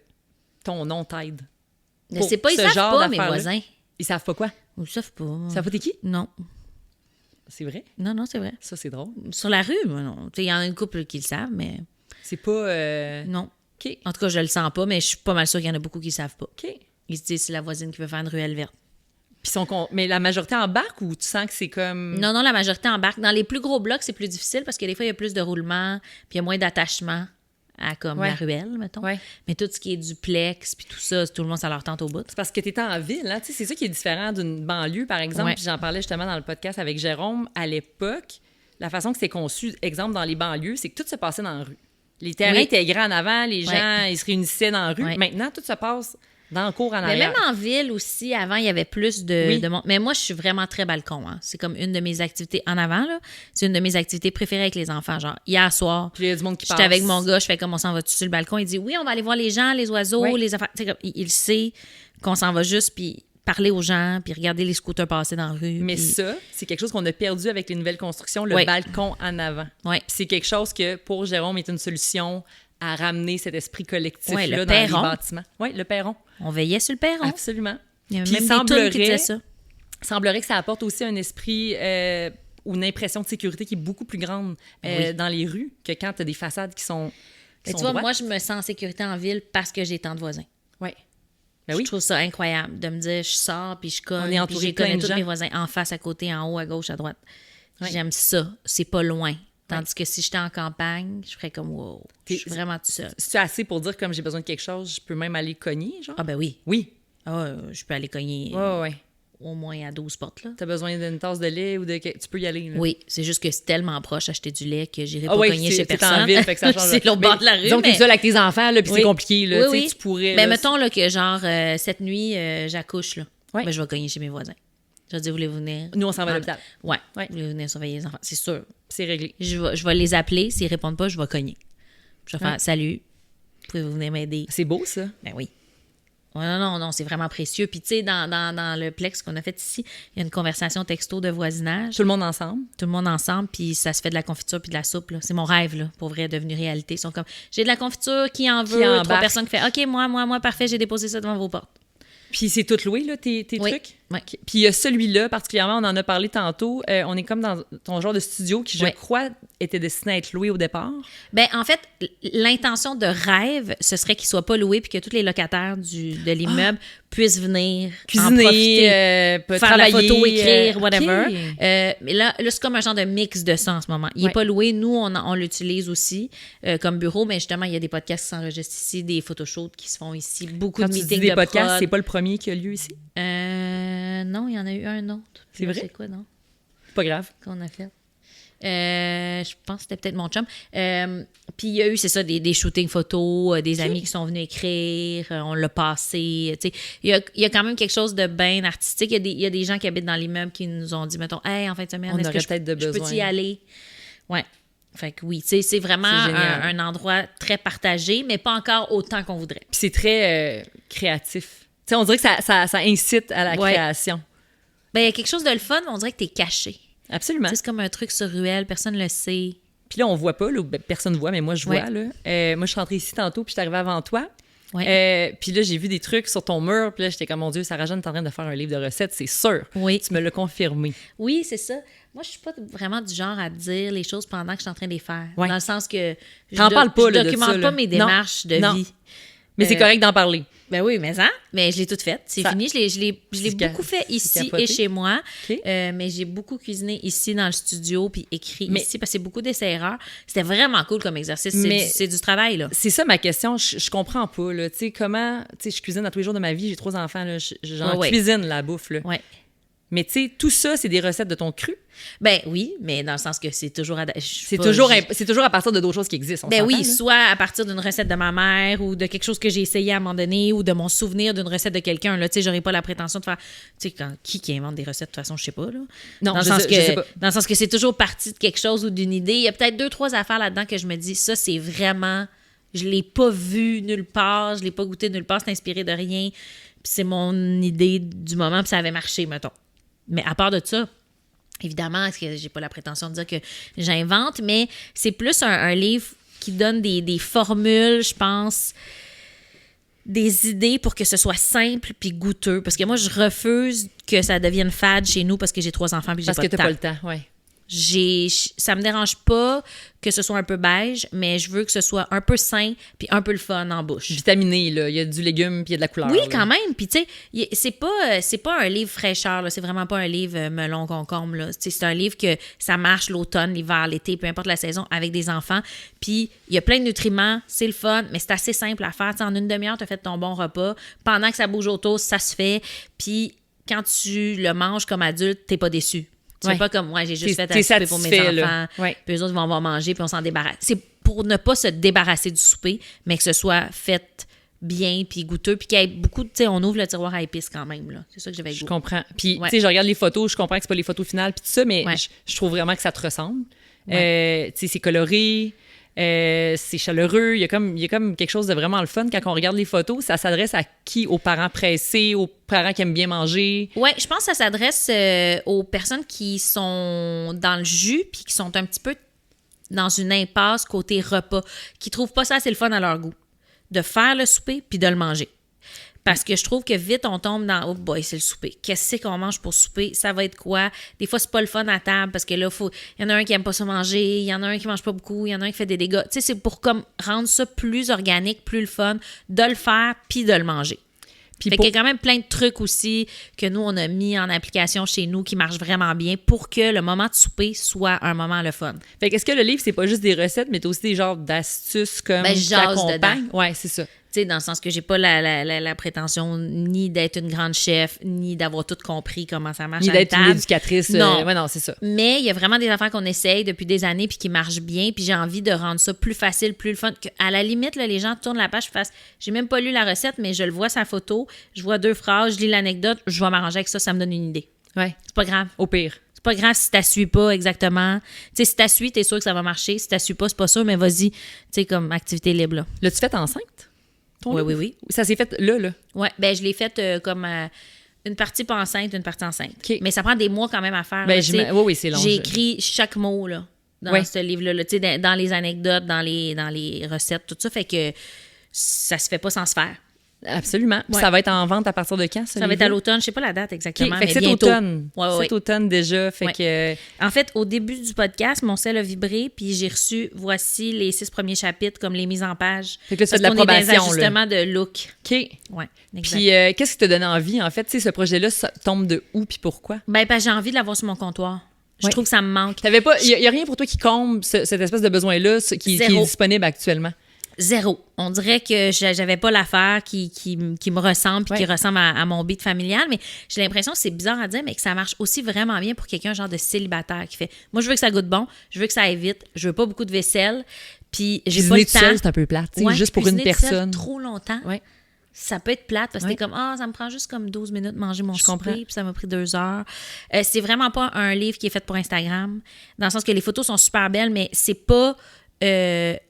ton nom t'aide. Je pour sais pas, ils ce savent genre pas, mes d'affaires-là. voisins. Ils savent pas quoi? Ils savent pas. Ils savent pas t'es qui? Non. C'est vrai? Non, c'est vrai. Ça, c'est drôle. Sur la rue, moi, non. Tu sais, il y en a une couple qui le savent, mais C'est pas... non. OK. En tout cas, je le sens pas, mais je suis pas mal sûre qu'il y en a beaucoup qui le savent pas. OK. Ils se disent, c'est la voisine qui veut faire une ruelle verte. Puis mais la majorité embarque ou tu sens que c'est comme... Non, la majorité embarque. Dans les plus gros blocs, c'est plus difficile parce que des fois, il y a plus de roulement, puis il y a moins d'attachement à comme Ouais. la ruelle, mettons. Ouais. Mais tout ce qui est duplex, puis tout ça, tout le monde, ça leur tente au bout. C'est parce que tu étais en ville, hein? Tu sais, c'est ça qui est différent d'une banlieue, par exemple. Ouais. Puis j'en parlais justement dans le podcast avec Jérôme. À l'époque, la façon que c'est conçu, exemple, dans les banlieues, c'est que tout se passait dans la rue. Les terrains Oui. étaient grands en avant, les gens, ils se réunissaient dans la rue. Ouais. Maintenant, tout se passe dans le cours en Mais arrière. même en ville aussi, avant, il y avait plus de, Oui. de monde. Mais moi, je suis vraiment très balcon. Hein. C'est comme une de mes activités en avant. Là. C'est une de mes activités préférées avec les enfants. Genre, hier soir, Puis il y a du monde qui passe. j'étais avec mon gars, je fais comme on s'en va sur le balcon. Il dit oui, on va aller voir les gens, les oiseaux, Oui. les affaires. Tu sais, comme, il sait qu'on s'en va juste, puis parler aux gens, puis regarder les scooters passer dans la rue. Mais puis- ça, c'est quelque chose qu'on a perdu avec les nouvelles constructions, le Oui. balcon en avant. Ouais. Puis c'est quelque chose que, pour Jérôme, est une solution à ramener cet esprit collectif-là Ouais, le dans perron. les bâtiments. Oui, le perron. On veillait sur le perron. Absolument. Il y a Puis même des tunes qui disaient ça. Semblerait que ça apporte aussi un esprit ou une impression de sécurité qui est beaucoup plus grande Oui. dans les rues que quand tu as des façades qui sont, Mais tu vois, moi, je me sens en sécurité en ville parce que j'ai tant de voisins. Oui. Ben Je oui. trouve ça incroyable de me dire, je sors, puis je On est cogne, puis entouré je de plein connais de tous gens. mes voisins en face, à côté, en haut, à gauche, à droite. Ouais. J'aime ça. C'est pas loin. Tandis que si j'étais en campagne, je ferais comme, wow, je suis vraiment tout seul. C'est assez pour dire comme j'ai besoin de quelque chose, je peux même aller cogner, genre? Ah ben oui. Oui. Ah, je peux aller cogner Ouais. au moins à 12 portes, là. Tu as besoin d'une tasse de lait ou de... Tu peux y aller, là. Oui, c'est juste que c'est tellement proche acheter du lait que j'irai Ah pas oui, cogner chez t'es personne. en ville, fait que ça change. C'est l'autre Mais bord de la rue, disons que mais... t'es seul avec tes enfants, là, puis Oui. c'est compliqué, là. Oui, Tu sais, oui. tu pourrais... Mais là, mettons là, que genre, cette nuit, j'accouche, là. Ouais. Ben, je vais cogner chez mes voisins. Je vais dire, voulez-vous venir? Nous, on s'en va à Ah, l'hôpital. Ouais. Ouais. Voulez-vous venir surveiller les enfants? C'est sûr. C'est réglé. Je vais les appeler. S'ils répondent pas, je vais cogner. Je vais faire Ouais. salut. Pouvez-vous venir m'aider? C'est beau, ça. Ben oui. Ouais, non, c'est vraiment précieux. Puis, tu sais, dans le Plex qu'on a fait ici, il y a une conversation texto de voisinage. Tout le monde ensemble. Tout le monde ensemble, puis ça se fait de la confiture puis de la soupe. Là. C'est mon rêve, là, pour vrai, devenu réalité. Ils sont comme, j'ai de la confiture, qui en veut? 3 embarque. personnes qui fait, OK, moi, parfait, j'ai déposé ça devant vos portes. Puis c'est tout loué, là, tes Oui. trucs? Oui. OK. Puis il y a celui-là, particulièrement, on en a parlé tantôt. On est comme dans ton genre de studio qui, je Oui. crois, était destiné à être loué au départ. Ben en fait, l'intention de rêve, ce serait qu'il soit pas loué puis que tous les locataires de l'immeuble puissent venir en profiter, Cuisiner, faire travailler. la photo, écrire, whatever. OK. Mais là, c'est comme un genre de mix de ça en ce moment. Il n'est Ouais. pas loué. Nous, on l'utilise aussi comme bureau, mais justement, il y a des podcasts qui s'enregistrent ici, des photoshoots qui se font ici, beaucoup Quand de tu meetings dis des de podcasts, prod. c'est pas le premier qui a lieu ici? Non, il y en a eu un autre. C'est vrai? C'est quoi, non? Pas grave. Qu'on a fait. Je pense que c'était peut-être mon chum. Puis il y a eu, c'est ça, des shootings photos, des amis qui sont venus écrire, on l'a passé. Tu sais, il y a quand même quelque chose de bien artistique. Il y a des gens qui habitent dans l'immeuble qui nous ont dit, mettons, hey, en fin de semaine, On est-ce que aurait peut-être de je peux besoin. y aller? Ouais. Fait que oui, tu sais, c'est vraiment C'est génial. un endroit très partagé, mais pas encore autant qu'on voudrait. Puis c'est très créatif. Tu sais, on dirait que ça incite à la Ouais. création. Ben, il y a quelque chose de le fun, mais on dirait que t'es caché. Absolument. Tu sais, c'est comme un truc sur ruelle, personne ne le sait. Puis là, on voit pas, là, ben, personne ne voit, mais moi, je vois. Ouais. Là. Moi, je suis rentrée ici tantôt, puis je suis arrivée avant toi. Ouais. Puis là, j'ai vu des trucs sur ton mur, puis là, j'étais comme, mon Dieu, Sarah-Jeanne est en train de faire un livre de recettes, c'est sûr. Oui. Tu me l'as confirmé. Oui, c'est ça. Moi, je suis pas vraiment du genre à dire les choses pendant que je suis en train de les faire. Ouais. Dans le sens que T'en parles pas, je là, de documente ça, pas là. mes Non. démarches de Non. vie. Mais c'est correct d'en parler. Ben oui, mais je l'ai toute faite. C'est Ça- fini. Je l'ai C'est beaucoup fait ici capoté. et chez moi. OK. Mais j'ai beaucoup cuisiné ici dans le studio puis écrit Mais- ici parce que c'est beaucoup d'essais-erreurs. C'était vraiment cool comme exercice. Mais- C'est du travail, là. C'est ça ma question, je comprends pas, là. Tu sais, comment... Tu sais, je cuisine à tous les jours de ma vie, j'ai 3 enfants, là. J'en Ouais. cuisine la bouffe, là. Ouais. Mais tu sais, tout ça, c'est des recettes de ton cru. Ben oui, mais dans le sens que c'est toujours... C'est toujours à partir de d'autres choses qui existent, on Ben s'entend, oui, là. soit à partir d'une recette de ma mère ou de quelque chose que j'ai essayé à un moment donné ou de mon souvenir d'une recette de quelqu'un. Là, tu sais, j'aurais pas la prétention de faire... Tu sais, qui invente des recettes, de toute façon, je sais pas, là. Non, dans le je sens sais- que, je sais pas. Dans le sens que c'est toujours parti de quelque chose ou d'une idée. Il y a peut-être 2-3 affaires là-dedans que je me dis, ça, c'est vraiment... Je l'ai pas vu nulle part, je l'ai pas goûté nulle part, c'est inspiré de rien. Puis c'est mon idée du moment, puis ça avait marché, mettons. Mais à part de ça... Évidemment, est-ce que j'ai pas la prétention de dire que j'invente, mais c'est plus un livre qui donne des formules, je pense, des idées pour que ce soit simple puis goûteux. Parce que moi, je refuse que ça devienne fade chez nous parce que j'ai 3 enfants puis j'ai Parce pas que de t'as temps. pas le temps, ouais. Ça me dérange pas que ce soit un peu beige, mais je veux que ce soit un peu sain puis un peu le fun en bouche. Vitaminé, là. Il y a du légume puis il y a de la couleur. Oui, là. quand même. Puis, tu sais, c'est pas un livre fraîcheur, là. C'est vraiment pas un livre melon concombre, là. Tu sais, c'est un livre que ça marche l'automne, l'hiver, l'été, peu importe la saison, avec des enfants. Puis, il y a plein de nutriments, c'est le fun, mais c'est assez simple à faire. Tu sais, en une demi-heure, tu as fait ton bon repas. Pendant que ça bouge autour, ça se fait. Puis, quand tu le manges comme adulte, t'es pas déçu. Tu Ouais. fais pas comme moi, j'ai juste fait T'es à souper pour mes satisfait, enfants. là. Ouais. Puis eux autres vont manger, puis on s'en débarrasse. C'est pour ne pas se débarrasser du souper, mais que ce soit fait bien, puis goûteux, puis qu'il y ait beaucoup de... Tu sais, on ouvre le tiroir à épices quand même, là. C'est ça que j'avais le Je goût. comprends. Puis, Ouais. tu sais, je regarde les photos, je comprends que c'est pas les photos finales, puis tout ça, mais Ouais. je trouve vraiment que ça te ressemble. Ouais. Tu sais, c'est coloré, c'est chaleureux. Il y a comme quelque chose de vraiment le fun. Quand on regarde les photos, ça s'adresse à qui? Aux parents pressés, aux parents qui aiment bien manger. Ouais, je pense que ça s'adresse aux personnes qui sont dans le jus, puis qui sont un petit peu dans une impasse côté repas, qui trouvent pas ça assez le fun à leur goût. De faire le souper, puis de le manger. Parce que je trouve que vite, on tombe dans « Oh boy, c'est le souper. Qu'est-ce qu'on mange pour souper? Ça va être quoi? » Des fois, c'est pas le fun à table parce que là, il y en a un qui aime pas ça manger, il y en a un qui mange pas beaucoup, il y en a un qui fait des dégâts. Tu sais, c'est pour comme rendre ça plus organique, plus le fun, de le faire puis de le manger. Puis Fait qu'il y a quand même plein de trucs aussi que nous, on a mis en application chez nous qui marchent vraiment bien pour que le moment de souper soit un moment le fun. Fait qu'est-ce que le livre, c'est pas juste des recettes, mais t'as aussi des genres d'astuces comme Ben, je jase t'accompagnes? dedans. Ouais, c'est ça. Tu sais, dans le sens que j'ai pas la prétention ni d'être une grande chef, ni d'avoir tout compris comment ça marche Ni à la d'être une table. éducatrice. Non. Ouais, non, c'est ça. Mais il y a vraiment des affaires qu'on essaye depuis des années puis qui marchent bien, puis j'ai envie de rendre ça plus facile, plus le fun. À la limite, là, les gens tournent la page, fassent j'ai même pas lu la recette, mais je le vois sa photo, je vois 2 phrases, je lis l'anecdote, je vais m'arranger avec ça, ça me donne une idée. Ouais, C'est pas grave. au pire. C'est pas grave si t'as suis pas exactement. Tu sais, si t'as suis, t'es sûr que ça va marcher. Si t'as suis pas, c'est pas sûr, mais vas-y. Tu sais, comme activité libre, là. L'as-tu fait enceinte, ton Oui, livre? oui, oui. Ça s'est fait là. Ouais, ben je l'ai faite comme une partie pas enceinte, une partie enceinte. OK. Mais ça prend des mois quand même à faire. Ben, là, tu sais. oui, c'est long. J'ai écrit chaque mot là, dans Ouais. ce livre-là, tu sais, dans les anecdotes, dans les recettes, tout ça. Fait que ça se fait pas sans se faire. Absolument. Puis Ouais. ça va être en vente à partir de quand, Ça va être à l'automne. Je sais pas la date exactement, Fait mais que cet bientôt. automne. Ouais, ouais. Cet automne déjà. Fait Ouais. que... En fait, au début du podcast, mon sel a vibré, puis j'ai reçu, voici les 6 premiers chapitres, comme les mises en page. Fait que là, tu fais de Parce qu'on est dans les l'approbation, là. ajustements de look. OK. Ouais, exact. Puis qu'est-ce qui te donne envie, en fait? Tu sais, ce projet-là ça tombe de où puis pourquoi? Ben, parce que j'ai envie de l'avoir sur mon comptoir. Je Ouais. trouve que ça me manque. T'avais pas... Il y a rien pour toi qui comble cette espèce de besoin-là qui est Zéro. disponible actuellement? Zéro. On dirait que j'avais pas l'affaire qui me ressemble puis Ouais. qui ressemble à mon beat familial, mais j'ai l'impression que c'est bizarre à dire, mais que ça marche aussi vraiment bien pour quelqu'un genre de célibataire qui fait « Moi, je veux que ça goûte bon, je veux que ça aille vite, je veux pas beaucoup de vaisselle, puis j'ai pas Cuisiner le tout temps. » seul, c'est un peu plate. Tu sais, Ouais, juste pour une cuisiner tout seul personne. trop longtemps. Ouais. Ça peut être plate parce que Ouais. t'es comme ça me prend juste comme 12 minutes de manger mon Je comprends. souper, puis ça m'a pris 2 heures. C'est vraiment pas un livre qui est fait pour Instagram, dans le sens que les photos sont super belles, mais c'est pas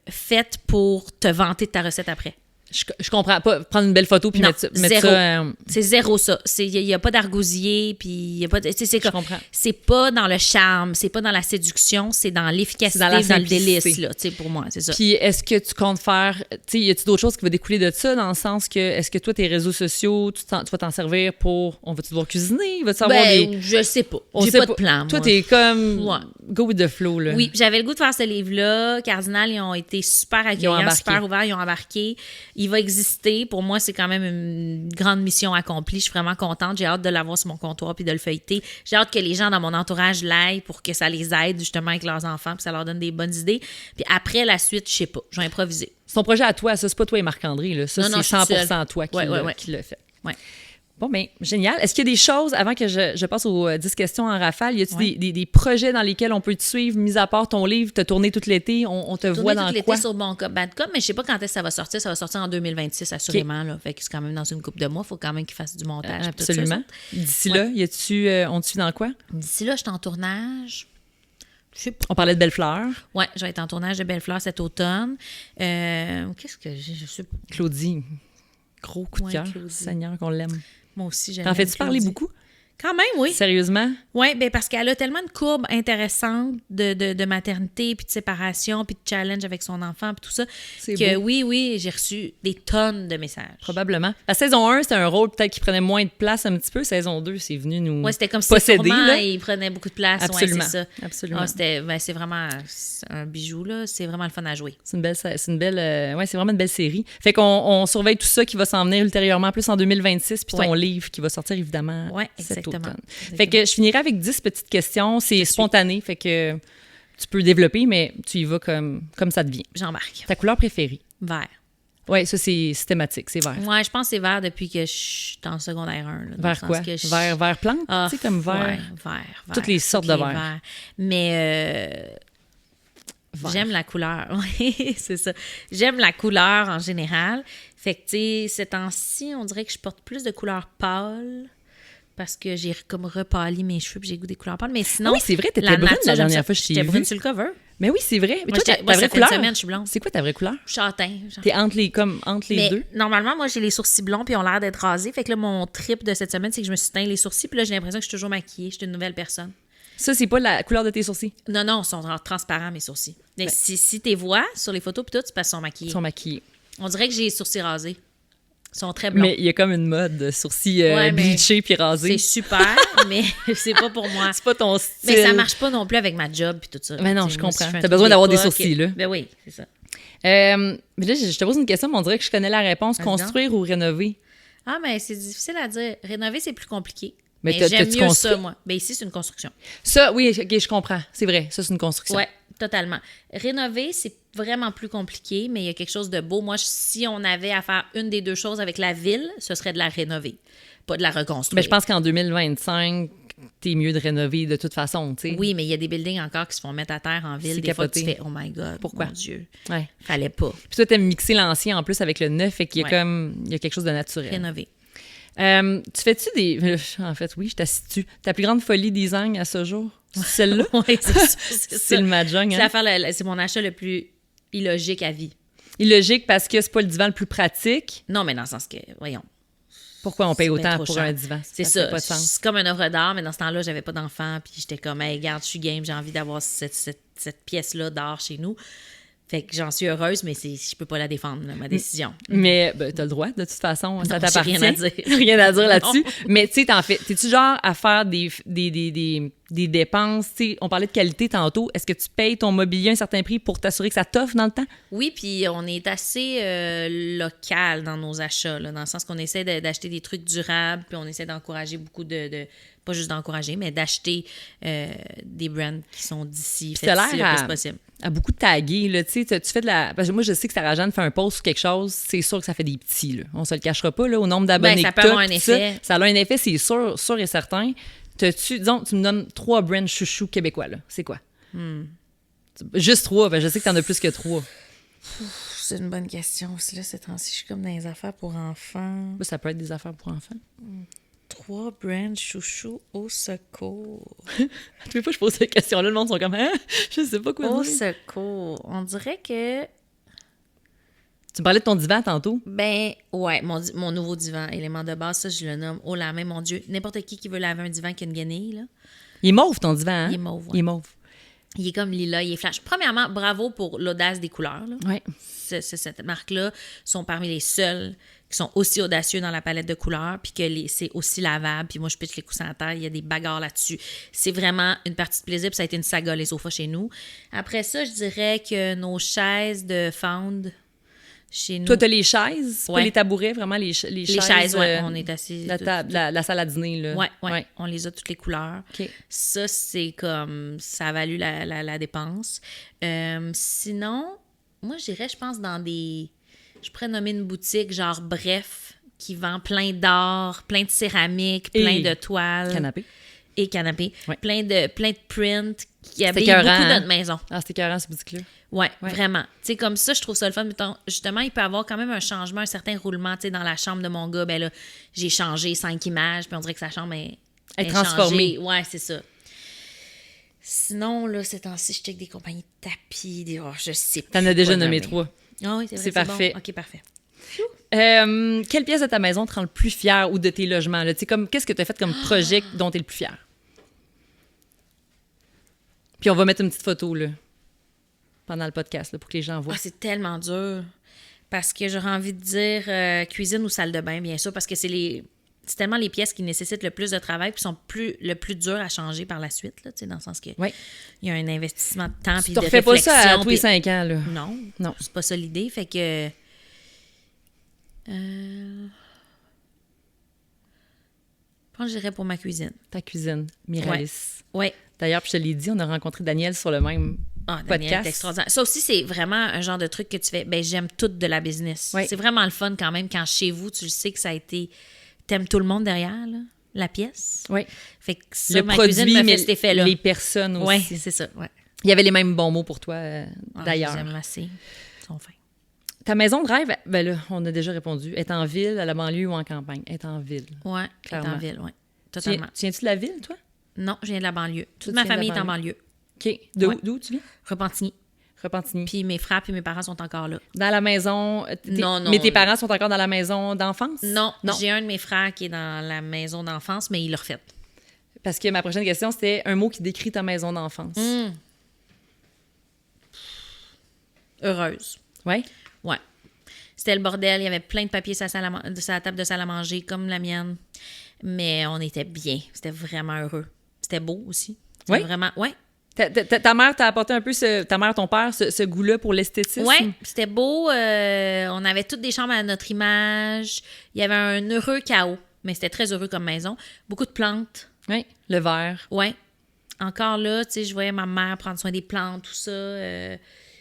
fait pour te vanter de ta recette après. Je comprends pas. Prendre une belle photo puis Non, mettre zéro. ça... C'est zéro ça. Il n'y a pas d'argousier, puis il y a pas de, c'est Je comprends. C'est pas dans le charme, c'est pas dans la séduction, c'est dans l'efficacité, C'est dans la dans le simplicité. délice, là, tu sais, pour moi, c'est ça. Puis est-ce que tu comptes faire... Tu sais, y a-tu d'autres choses qui vont découler de ça, dans le sens que, est-ce que toi, tes réseaux sociaux, tu vas t'en servir pour... On va-tu devoir cuisiner? Va-tu avoir des... Je sais pas. On J'ai sait pas de plan, Toi, moi. t'es comme... Ouais. Go with the flow, là. Oui, j'avais le goût de faire ce livre-là. Cardinal, ils ont été super accueillants, embarqué. super ouverts, ils ont embarqué. Il va exister. Pour moi, c'est quand même une grande mission accomplie. Je suis vraiment contente. J'ai hâte de l'avoir sur mon comptoir puis de le feuilleter. J'ai hâte que les gens dans mon entourage l'aillent pour que ça les aide justement avec leurs enfants puis ça leur donne des bonnes idées. Puis après, la suite, je sais pas. Je vais improviser. C'est ton projet à toi, ça. C'est pas toi et Marc-André, là. Ça, Non, c'est je suis 100% seule. toi qui Ouais. l'a fait. Ouais. Bon, bien, génial. Est-ce qu'il y a des choses, avant que je passe aux 10 questions en rafale, y a-t-il Ouais. des projets dans lesquels on peut te suivre, mis à part ton livre, te tourner tout l'été, on te voit dans Tout l'été quoi? sur Bon Cop, Bad Cop, mais je sais pas quand est-ce que ça va sortir. Ça va sortir en 2026, assurément. Là. Fait que c'est quand même dans une couple de mois. Il faut quand même qu'ils fassent du montage. puis tout ça, Absolument. D'ici là, y a-tu, on te suit dans quoi? D'ici là, je suis en tournage. Je sais pas. On parlait de Bellefleur. Ouais, je vais être en tournage de Bellefleur cet automne. Qu'est-ce que j'ai? Je sais pas. Claudie, gros coup de Ouais, cœur. Claudie. Seigneur, qu'on l'aime. Moi aussi, j'aime. T'en fais-tu parler beaucoup? Quand même, oui. Sérieusement? Oui, ben parce qu'elle a tellement de courbes intéressantes de maternité, puis de séparation, puis de challenge avec son enfant, puis tout ça, C'est que beau. oui, j'ai reçu des tonnes de messages. Probablement. La saison 1, c'était un rôle peut-être qui prenait moins de place un petit peu. Saison 2, c'est venu nous Oui, c'était comme si posséder. sûrement, Là. il prenait beaucoup de place. Absolument. Ouais, c'est ça. Absolument. Ah, c'est vraiment un bijou, là. C'est vraiment le fun à jouer. C'est c'est vraiment une belle série. Fait qu'on surveille tout ça qui va s'en venir ultérieurement, plus en 2026, puis ton Ouais. livre qui va sortir évidemment Ouais, cet exactement. automne. Exactement. Fait que je finirai avec 10 petites questions. C'est spontané, fait que tu peux développer, mais tu y vas comme ça te vient. J'embarque. Ta couleur préférée? Vert. Oui, ça, c'est systématique, c'est vert. Ouais, je pense que c'est vert depuis que je suis en secondaire 1. Là, dans le Vert sens quoi? que je- Vert plante? Ah, tu sais, comme vert. ouais, vert. Toutes les sortes de les vert. verts. Mais Vert. j'aime la couleur. Oui, c'est ça. J'aime la couleur en général. Fait que, tu sais, ces temps-ci, on dirait que je porte plus de couleurs pâles parce que j'ai comme repâli mes cheveux puis j'ai goût des couleurs pâles. Mais sinon, Ah oui, c'est vrai, t'étais la brune nature, la j'aime dernière ça. fois que je t'ai J'étais brune vue. sur le cover. Mais oui, c'est vrai. Mais Moi, toi, moi, ta vraie ça fait une couleur? semaine, je suis blonde. C'est quoi ta vraie couleur? Châtain. genre. T'es entre les Mais deux? normalement, moi, j'ai les sourcils blonds puis ils ont l'air d'être rasés. Fait que là, mon trip de cette semaine, c'est que je me suis teint les sourcils. Puis là, j'ai l'impression que je suis toujours maquillée. Je suis une nouvelle personne. Ça, c'est pas la couleur de tes sourcils. Non, ils sont genre transparents, mes sourcils. Mais si tu les vois sur les photos, puis tout, c'est parce qu'ils sont maquillés. Ils sont maquillés. On dirait que j'ai les sourcils rasés. Ils sont très blonds. Mais il y a comme une mode de sourcils Ouais, mais bleachés puis rasés. c'est super, mais c'est pas pour moi. C'est pas ton style. Mais ça marche pas non plus avec ma job puis tout ça. Mais non, Tu sais, je moi, comprends. si fais un T'as truc besoin d'avoir des d'époque, sourcils, là. Ben oui, c'est ça. Mais là, je te pose une question, mais on dirait que je connais la réponse. Vas-y donc. Construire ou rénover? Ah, mais c'est difficile à dire. Rénover, c'est plus compliqué. Mais Mais j'aime t'as-tu mieux construit? ça, moi. Ben ici, c'est une construction. Ça, oui, OK, je comprends. C'est vrai. Ça, c'est une construction. Ouais, totalement. Rénover, c'est vraiment plus compliqué, mais il y a quelque chose de beau. Moi, si on avait à faire une des deux choses avec la ville, ce serait de la rénover, pas de la reconstruire. Mais je pense qu'en 2025, t'es mieux de rénover de toute façon, tu sais. Oui, mais il y a des buildings encore qui se font mettre à terre en ville. C'est Des fois, tu capoté. fais « Oh my God, Pourquoi? mon Dieu, Ouais. fallait pas Puis toi, t'aimes mixer l'ancien en plus avec le neuf, fait qu'il y a Ouais. il y a quelque chose de naturel. rénover Tu fais-tu des... En fait, oui, je t'assiste-tu. Ta plus grande folie design à ce jour? C'est celle-là? » Oui, c'est ça. C'est le mahjong, C'est hein? l'affaire, c'est mon achat le plus illogique à vie. Illogique parce que c'est pas le divan le plus pratique. Non, mais dans le sens que, voyons. Pourquoi on paye C'est bien autant trop pour cher. un divan? C'est fait ça. pas de sens. C'est comme une œuvre d'art, mais dans ce temps-là, j'avais pas d'enfant. Puis j'étais comme, hey, regarde, je suis game, j'ai envie d'avoir cette pièce-là d'art chez nous. Fait que j'en suis heureuse, mais je peux pas la défendre, là, ma décision. Mais ben, t'as le droit, de toute façon, ça Non, t'appartient. j'ai rien à dire. Rien à dire là-dessus. Non. Mais tu sais, t'es-tu genre à faire des dépenses? Tu sais, on parlait de qualité tantôt. Est-ce que tu payes ton mobilier à un certain prix pour t'assurer que ça t'offre dans le temps? Oui, puis on est assez local dans nos achats, là, dans le sens qu'on essaie d'acheter des trucs durables, puis on essaie d'encourager beaucoup pas juste d'encourager, mais d'acheter des brands qui sont d'ici, Puis t'as faits ici l'air le plus possible. à beaucoup taguer, là, tu sais, tu fais de la... Parce que moi, je sais que Sarah-Jeanne fait un post sur quelque chose, c'est sûr que ça fait des petits, là. On se le cachera pas, là, au nombre d'abonnés Ben, ça que peut t'as, avoir un puis effet. Ça a un effet, c'est sûr et certain. Disons, tu me donnes 3 brands chouchous québécois, là. C'est quoi? Juste 3, ben je sais que t'en as plus que 3. C'est une bonne question aussi, là, ces temps-ci. Je suis comme dans les affaires pour enfants. Ben, ça peut être des affaires pour enfants. 3 brands chouchous au secours. À toutes les fois que je pose cette question-là, le monde sont comme hein? Je sais pas quoi Au dire. secours. On dirait que... Tu me parlais de ton divan tantôt. Ben, ouais, mon nouveau divan, élément de base, ça, je le nomme haut la main, mon Dieu. N'importe qui veut laver un divan qui a une guenille, là. Il est mauve, ton divan, hein? Il est mauve, ouais. Il est mauve. Il est comme lilas, il est flash. Premièrement, bravo pour l'audace des couleurs, là. Ouais. Cette marque-là sont parmi les seuls qui sont aussi audacieux dans la palette de couleurs, puis que c'est aussi lavable. Puis moi, je pitche les coussins à terre, il y a des bagarres là-dessus. C'est vraiment une partie de plaisir, puis ça a été une saga, les sofas chez nous. Après ça, je dirais que nos chaises de Found chez nous... Toi, t'as les chaises, pas Ouais. les tabourets, vraiment les chaises. les chaises, ouais, on est assis... La, table, la salle à dîner, là. Ouais, on les a toutes les couleurs. OK. Ça, c'est comme... Ça a valu la dépense. Sinon, moi, j'irais, je pense, dans des... Je pourrais nommer une boutique, genre Bref, qui vend plein d'art, plein de céramique, plein Et de toiles. Canapé. Et canapé. Ouais. Plein de prints qui habillent écœurant, beaucoup hein? notre maison. Ah, c'était écœurant, cette boutique-là. Ouais, Ouais. vraiment. Tu sais, comme ça, je trouve ça le fun. Mettons, justement, il peut y avoir quand même un changement, un certain roulement. Tu sais, dans la chambre de mon gars, ben là, j'ai changé 5 images, puis on dirait que sa chambre est transformée. changée. Ouais, c'est ça. Sinon, là, ces temps-ci, je check des compagnies de tapis, je sais plus. T'en as déjà quoi nommé nommer. 3. Ah oui, c'est vrai. C'est parfait. Bon. OK, parfait. Quelle pièce de ta maison te rend le plus fier ou de tes logements? Là? Tu sais, qu'est-ce que tu as fait comme projet dont tu es le plus fier? Puis on va mettre une petite photo là, pendant le podcast là, pour que les gens voient. Ah, c'est tellement dur. Parce que j'aurais envie de dire cuisine ou salle de bain, bien sûr, parce que c'est tellement les pièces qui nécessitent le plus de travail puis sont le plus dures à changer par la suite, là, tu sais, dans le sens que Oui. il y a un investissement de temps puis Tu de refais pas réflexion. ça à tous les puis- 5 ans. Là. Non, Non. c'est pas ça l'idée. Fait que... je pense que j'irais pour ma cuisine. Ta cuisine, Miralis. Ouais. D'ailleurs, puis je te l'ai dit, on a rencontré Daniel sur le même Ah, Daniel, podcast. c'est extraordinaire. Ça aussi, c'est vraiment un genre de truc que tu fais. Ben, j'aime tout de la business. Oui. C'est vraiment le fun quand même quand chez vous, tu sais que ça a été. T'aimes tout le monde derrière, là, la pièce. Oui. Fait que ça, Le ma produit, cuisine me mais fait cet effet-là. les personnes Oui, aussi. c'est ça. Ouais. Il y avait les mêmes bons mots pour toi, Ah, d'ailleurs. J'aime assez. Ils sont fins. Ta maison de rêve, ben là, on a déjà répondu. Est en ville, à la banlieue ou en campagne? Est en ville. Ouais, être Clairement. en ville, ouais. Tu Totalement. viens-tu de la ville, toi? Non, je viens de la banlieue. Toute Tu ma viens de la famille est en banlieue. banlieue. OK. Ouais. D'où tu viens? Repentigny. Repentigny. Puis mes frères puis mes parents sont encore là. Dans la maison... Non. Mais tes parents sont encore dans la maison d'enfance? Non, j'ai un de mes frères qui est dans la maison d'enfance, mais il l'a refait. Parce que ma prochaine question, c'était un mot qui décrit ta maison d'enfance. Heureuse. Oui? Ouais. C'était le bordel. Il y avait plein de papiers sur la table de salle à manger, comme la mienne. Mais on était bien. C'était vraiment heureux. C'était beau aussi. C'était Oui? Vraiment, ouais. Ta mère t'a apporté un peu, ta mère, ton père, ce goût-là pour l'esthétisme? Ouais, c'était beau. On avait toutes des chambres à notre image. Il y avait un heureux chaos, mais c'était très heureux comme maison. Beaucoup de plantes. Oui, le verre. Ouais. Encore là, tu sais, je voyais ma mère prendre soin des plantes, tout ça.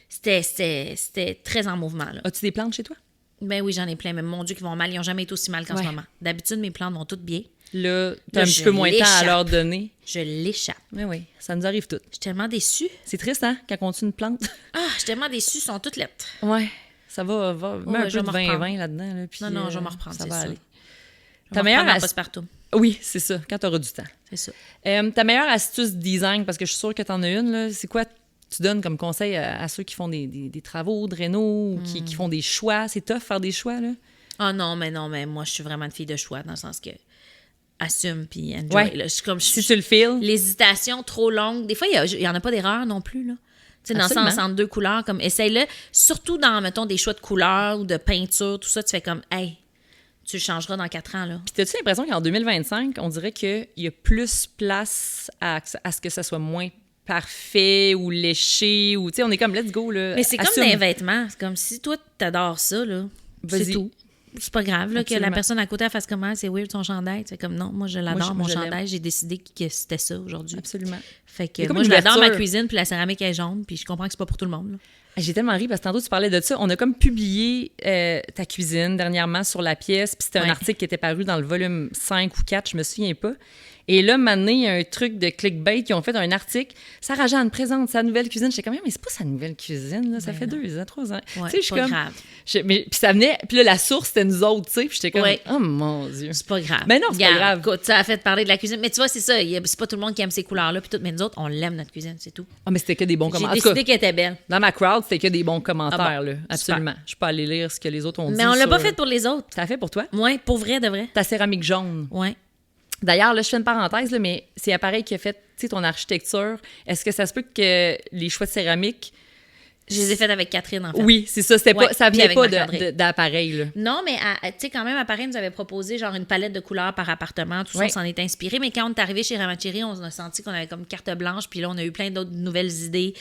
C'était très en mouvement, là. As-tu des plantes chez toi? Ben oui, j'en ai plein, mais mon Dieu, qui vont mal. Ils n'ont jamais été aussi mal qu'en Ouais. ce moment. D'habitude, mes plantes vont toutes bien. Là, t'as Là, un petit peu moins de temps à l'échappe. leur donner. Je l'échappe. Oui, oui, ça nous arrive toutes. Je suis tellement déçue. C'est triste, hein, quand on tue une plante? Ah, je suis tellement déçue. Elles sont toutes lettres. Ouais, ça va mets un je peu vais de me reprendre. 20-20 là-dedans. Là, puis, Non, je vais me reprendre, ça c'est va sûr. aller. Je Ta vais meilleure reprendre ma as- passe-partout. Oui, c'est ça, quand tu auras du temps. C'est ça. Ta meilleure astuce design, parce que je suis sûre que tu en as une, là, c'est quoi tu donnes comme conseil à ceux qui font des travaux de réno ou qui font des choix? C'est tough faire des choix, là? Ah non, mais moi, je suis vraiment une fille de choix, dans le sens que assume puis enjoy. Ouais. Là. Je suis comme, Si tu le files. l'hésitation trop longue. Des fois, il y en a pas d'erreur non plus, là. Tu sais, dans le Absolument. sens entre deux couleurs, comme essaye-le. Surtout dans, mettons, des choix de couleurs ou de peinture, tout ça, tu fais comme, hey, tu le changeras dans 4 ans, là. Puis t'as-tu l'impression qu'en 2025, on dirait qu'il y a plus place à ce que ça soit moins parfait ou léché ou, tu sais, on est comme, let's go, là. Mais c'est assume. comme des vêtements. C'est comme si toi, t'adores ça, là. Vas-y. C'est tout. C'est pas grave là, que la Absolument. personne à côté elle fasse comment, c'est weird son chandail. C'est comme non, moi je l'adore, Moi, mon je l'aime. chandail. J'ai décidé que c'était ça aujourd'hui. Absolument. Fait Il y a que comme moi une je l'adore ma ouverture. cuisine, puis la céramique est jaune, puis je comprends que c'est pas pour tout le monde. Là. J'ai tellement ri parce que tantôt, tu parlais de ça. On a comme publié ta cuisine dernièrement sur la pièce, puis c'était un Ouais. article qui était paru dans le volume 5 ou 4, je me souviens pas. Et là, maintenant, il y a un truc de clickbait qui ont fait un article. Sarah Jeanne présente sa nouvelle cuisine. J'étais comme, mais c'est pas sa nouvelle cuisine, là. Ça Ben fait non. 2 ans, 3 ans. Ouais, Tu sais, je suis pas comme. grave. Puis ça venait. Puis là, la source, c'était nous autres, tu sais. Puis j'étais comme, Ouais. oh mon Dieu. C'est pas grave. Mais non, c'est pas Regarde, grave. Écoute, ça a fait parler de la cuisine. Mais tu vois, c'est ça. C'est pas tout le monde qui aime ces couleurs-là, puis tout. Mais nous autres, on l'aime, notre cuisine, c'est tout. Ah, mais c'était que des bons J'ai commentaires. En tout décidé cas, qu'elle était belle. dans ma crowd, c'était que des bons commentaires, Ah bon, là. Absolument. Je suis pas allée lire ce que les autres ont dit. Mais on l'a pas sur- fait pour les autres. T'as fait pour toi? Ouais, pour vrai, de vrai. Ta céramique jaune. Ouais. D'ailleurs, là, je fais une parenthèse, là, mais c'est Appareil qui a fait, tu sais, ton architecture. Est-ce que ça se peut que les choix de céramique... Je les ai faites avec Catherine, en fait. Oui, c'est ça. C'était Ouais, pas, ça puis venait avec pas Marc-André. d'Appareil, là. Non, mais tu sais, quand même, Appareil nous avait proposé genre une palette de couleurs par appartement, tout Ouais. ça, on s'en est inspiré. Mais quand on est arrivé chez Ramachiri, on a senti qu'on avait comme carte blanche, puis là, on a eu plein d'autres nouvelles idées,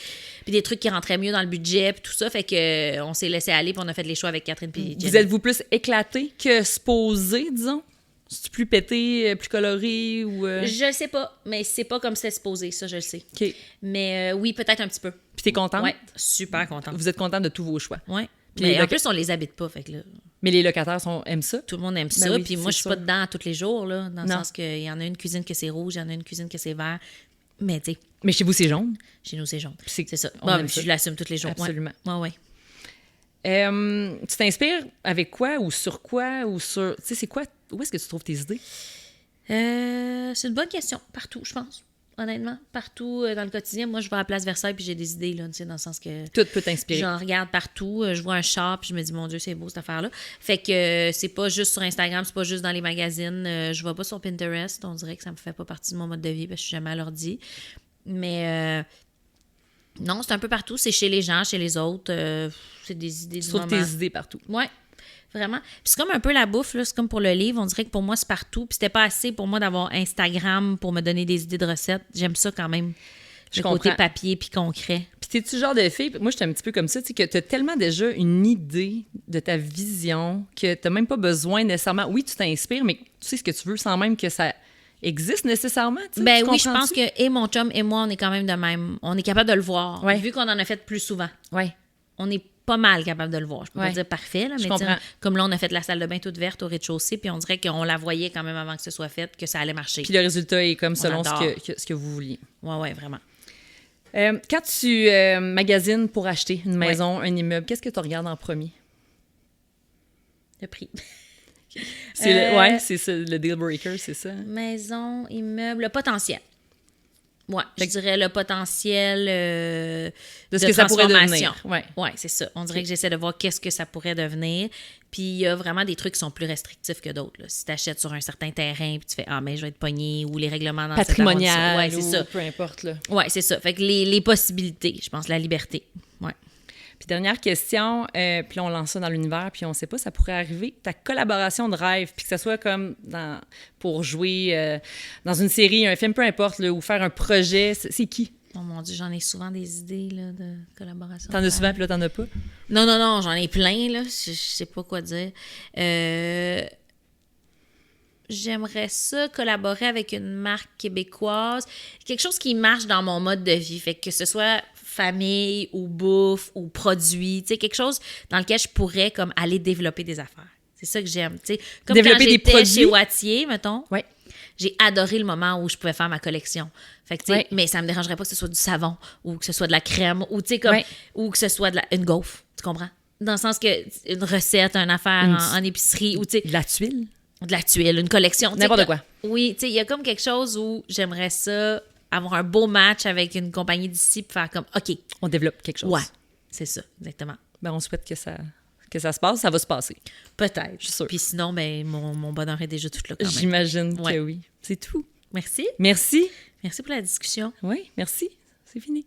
puis des trucs qui rentraient mieux dans le budget, puis tout ça. Fait que on s'est laissé aller, puis on a fait les choix avec Catherine puis Jenny. Vous êtes-vous plus éclaté que se poser, disons? C'est plus pété, plus coloré ou... Je le sais pas, mais c'est pas comme c'est supposé, ça, je le sais. OK. Puis Mais oui, peut-être un petit peu. t'es contente? Ouais, super contente. Vous êtes contente de tous vos choix. Ouais. Puis Mais les en loca- plus, on les habite pas, fait que là, Mais les locataires aiment ça? tout le monde aime Ben ça. oui, Puis moi, c'est je suis sûr. pas dedans tous les jours, là, dans le Non. sens qu'il y en a une cuisine que c'est rouge, il y en a une cuisine que c'est vert. Mais tu sais, Mais chez vous, c'est jaune? chez nous, c'est jaune. C'est- C'est ça. on Bon, aime puis ça. je l'assume tous les jours. Absolument. Ouais. Tu t'inspires avec quoi ou sur quoi ou sur... Tu sais, c'est quoi... Où est-ce que tu trouves tes idées? C'est une bonne question. Partout, je pense. Honnêtement, partout dans le quotidien. Moi, je vais à la Place Versailles puis j'ai des idées, là, tu sais, dans le sens que Tout peut t'inspirer. j'en regarde partout. Je vois un char puis je me dis, mon Dieu, c'est beau cette affaire-là. Fait que c'est pas juste sur Instagram, c'est pas juste dans les magazines. Je vais pas sur Pinterest. On dirait que ça me fait pas partie de mon mode de vie parce que je suis jamais à l'ordi. Mais non, c'est un peu partout. C'est chez les gens, chez les autres. C'est des idées Tu du trouves moment. tes idées partout. Ouais, vraiment. Puis c'est comme un peu la bouffe, là. C'est comme pour le livre. On dirait que pour moi, c'est partout. Puis c'était pas assez pour moi d'avoir Instagram pour me donner des idées de recettes. J'aime ça quand même. Je Le côté comprends. papier puis concret. Puis t'es-tu le genre de fille, moi j'étais un petit peu comme ça, tu sais, que t'as tellement déjà une idée de ta vision que t'as même pas besoin nécessairement... Oui, tu t'inspires, mais tu sais ce que tu veux sans même que ça existe nécessairement, tu sais, Ben tu oui, je pense comprends-tu? que et mon chum et moi, on est quand même de même. On est capable de le voir. Ouais. Vu qu'on en a fait plus souvent. Ouais. On est pas mal capable de le voir. Je peux Ouais. pas dire parfait, là, Je mais tu sais, comprends. comme là, on a fait la salle de bain toute verte au rez-de-chaussée, puis on dirait qu'on la voyait quand même avant que ce soit fait, que ça allait marcher. Puis le résultat est comme selon adore. ce que vous vouliez. Ouais, vraiment. Quand tu magasines pour acheter une maison, un immeuble, qu'est-ce que tu regardes en premier? Le prix. Ouais, c'est ça, le deal breaker, c'est ça. Maison, immeuble, le potentiel. Ouais, je Fait que- dirais le potentiel De ce que ça pourrait transformation. devenir. Ouais. Ouais, c'est ça. On dirait que j'essaie de voir qu'est-ce que ça pourrait devenir. Puis il y a vraiment des trucs qui sont plus restrictifs que d'autres. Là. Si tu achètes sur un certain terrain, puis tu fais « Ah, mais je vais être pogné » ou les règlements dans cet Patrimonial, arrondissement. Ouais, c'est ou ça. peu importe, là. Ouais, c'est ça. Fait que les possibilités, je pense, la liberté. Ouais. Puis dernière question, puis là, on lance ça dans l'univers, puis on sait pas, ça pourrait arriver, ta collaboration de rêve, puis que ça soit comme pour jouer dans une série, un film, peu importe, là, ou faire un projet, c'est qui? Oh mon Dieu, j'en ai souvent des idées là, de collaboration. T'en as souvent, puis là, t'en as pas? Non, j'en ai plein, là. Je sais pas quoi dire. J'aimerais ça collaborer avec une marque québécoise. Quelque chose qui marche dans mon mode de vie. Fait que ce soit famille ou bouffe ou produit. Tu sais, quelque chose dans lequel je pourrais comme aller développer des affaires. C'est ça que j'aime. Tu sais, comme Développer quand des j'étais produits? chez Wattier, mettons. Oui. J'ai adoré le moment où je pouvais faire ma collection. Fait que, tu sais, Ouais. mais ça me dérangerait pas que ce soit du savon ou que ce soit de la crème ou, tu sais, comme, Ouais. ou que ce soit une gaufre. Tu comprends? Dans le sens que une recette, une affaire en épicerie ou, tu sais, De la tuile? de la tuile, une collection. Tu sais, N'importe comme- quoi. Oui, tu sais, il y a comme quelque chose où j'aimerais ça avoir un beau match avec une compagnie d'ici puis faire comme, OK, On développe quelque chose. ouais, c'est ça, exactement. Ben, on souhaite que ça se passe. Ça va se passer. Peut-être. Je suis sûre. Puis sinon, ben, mon bonheur est déjà tout là quand même. J'imagine Ouais. que oui. C'est tout. Merci. Merci. Merci pour la discussion. Oui, merci. C'est fini.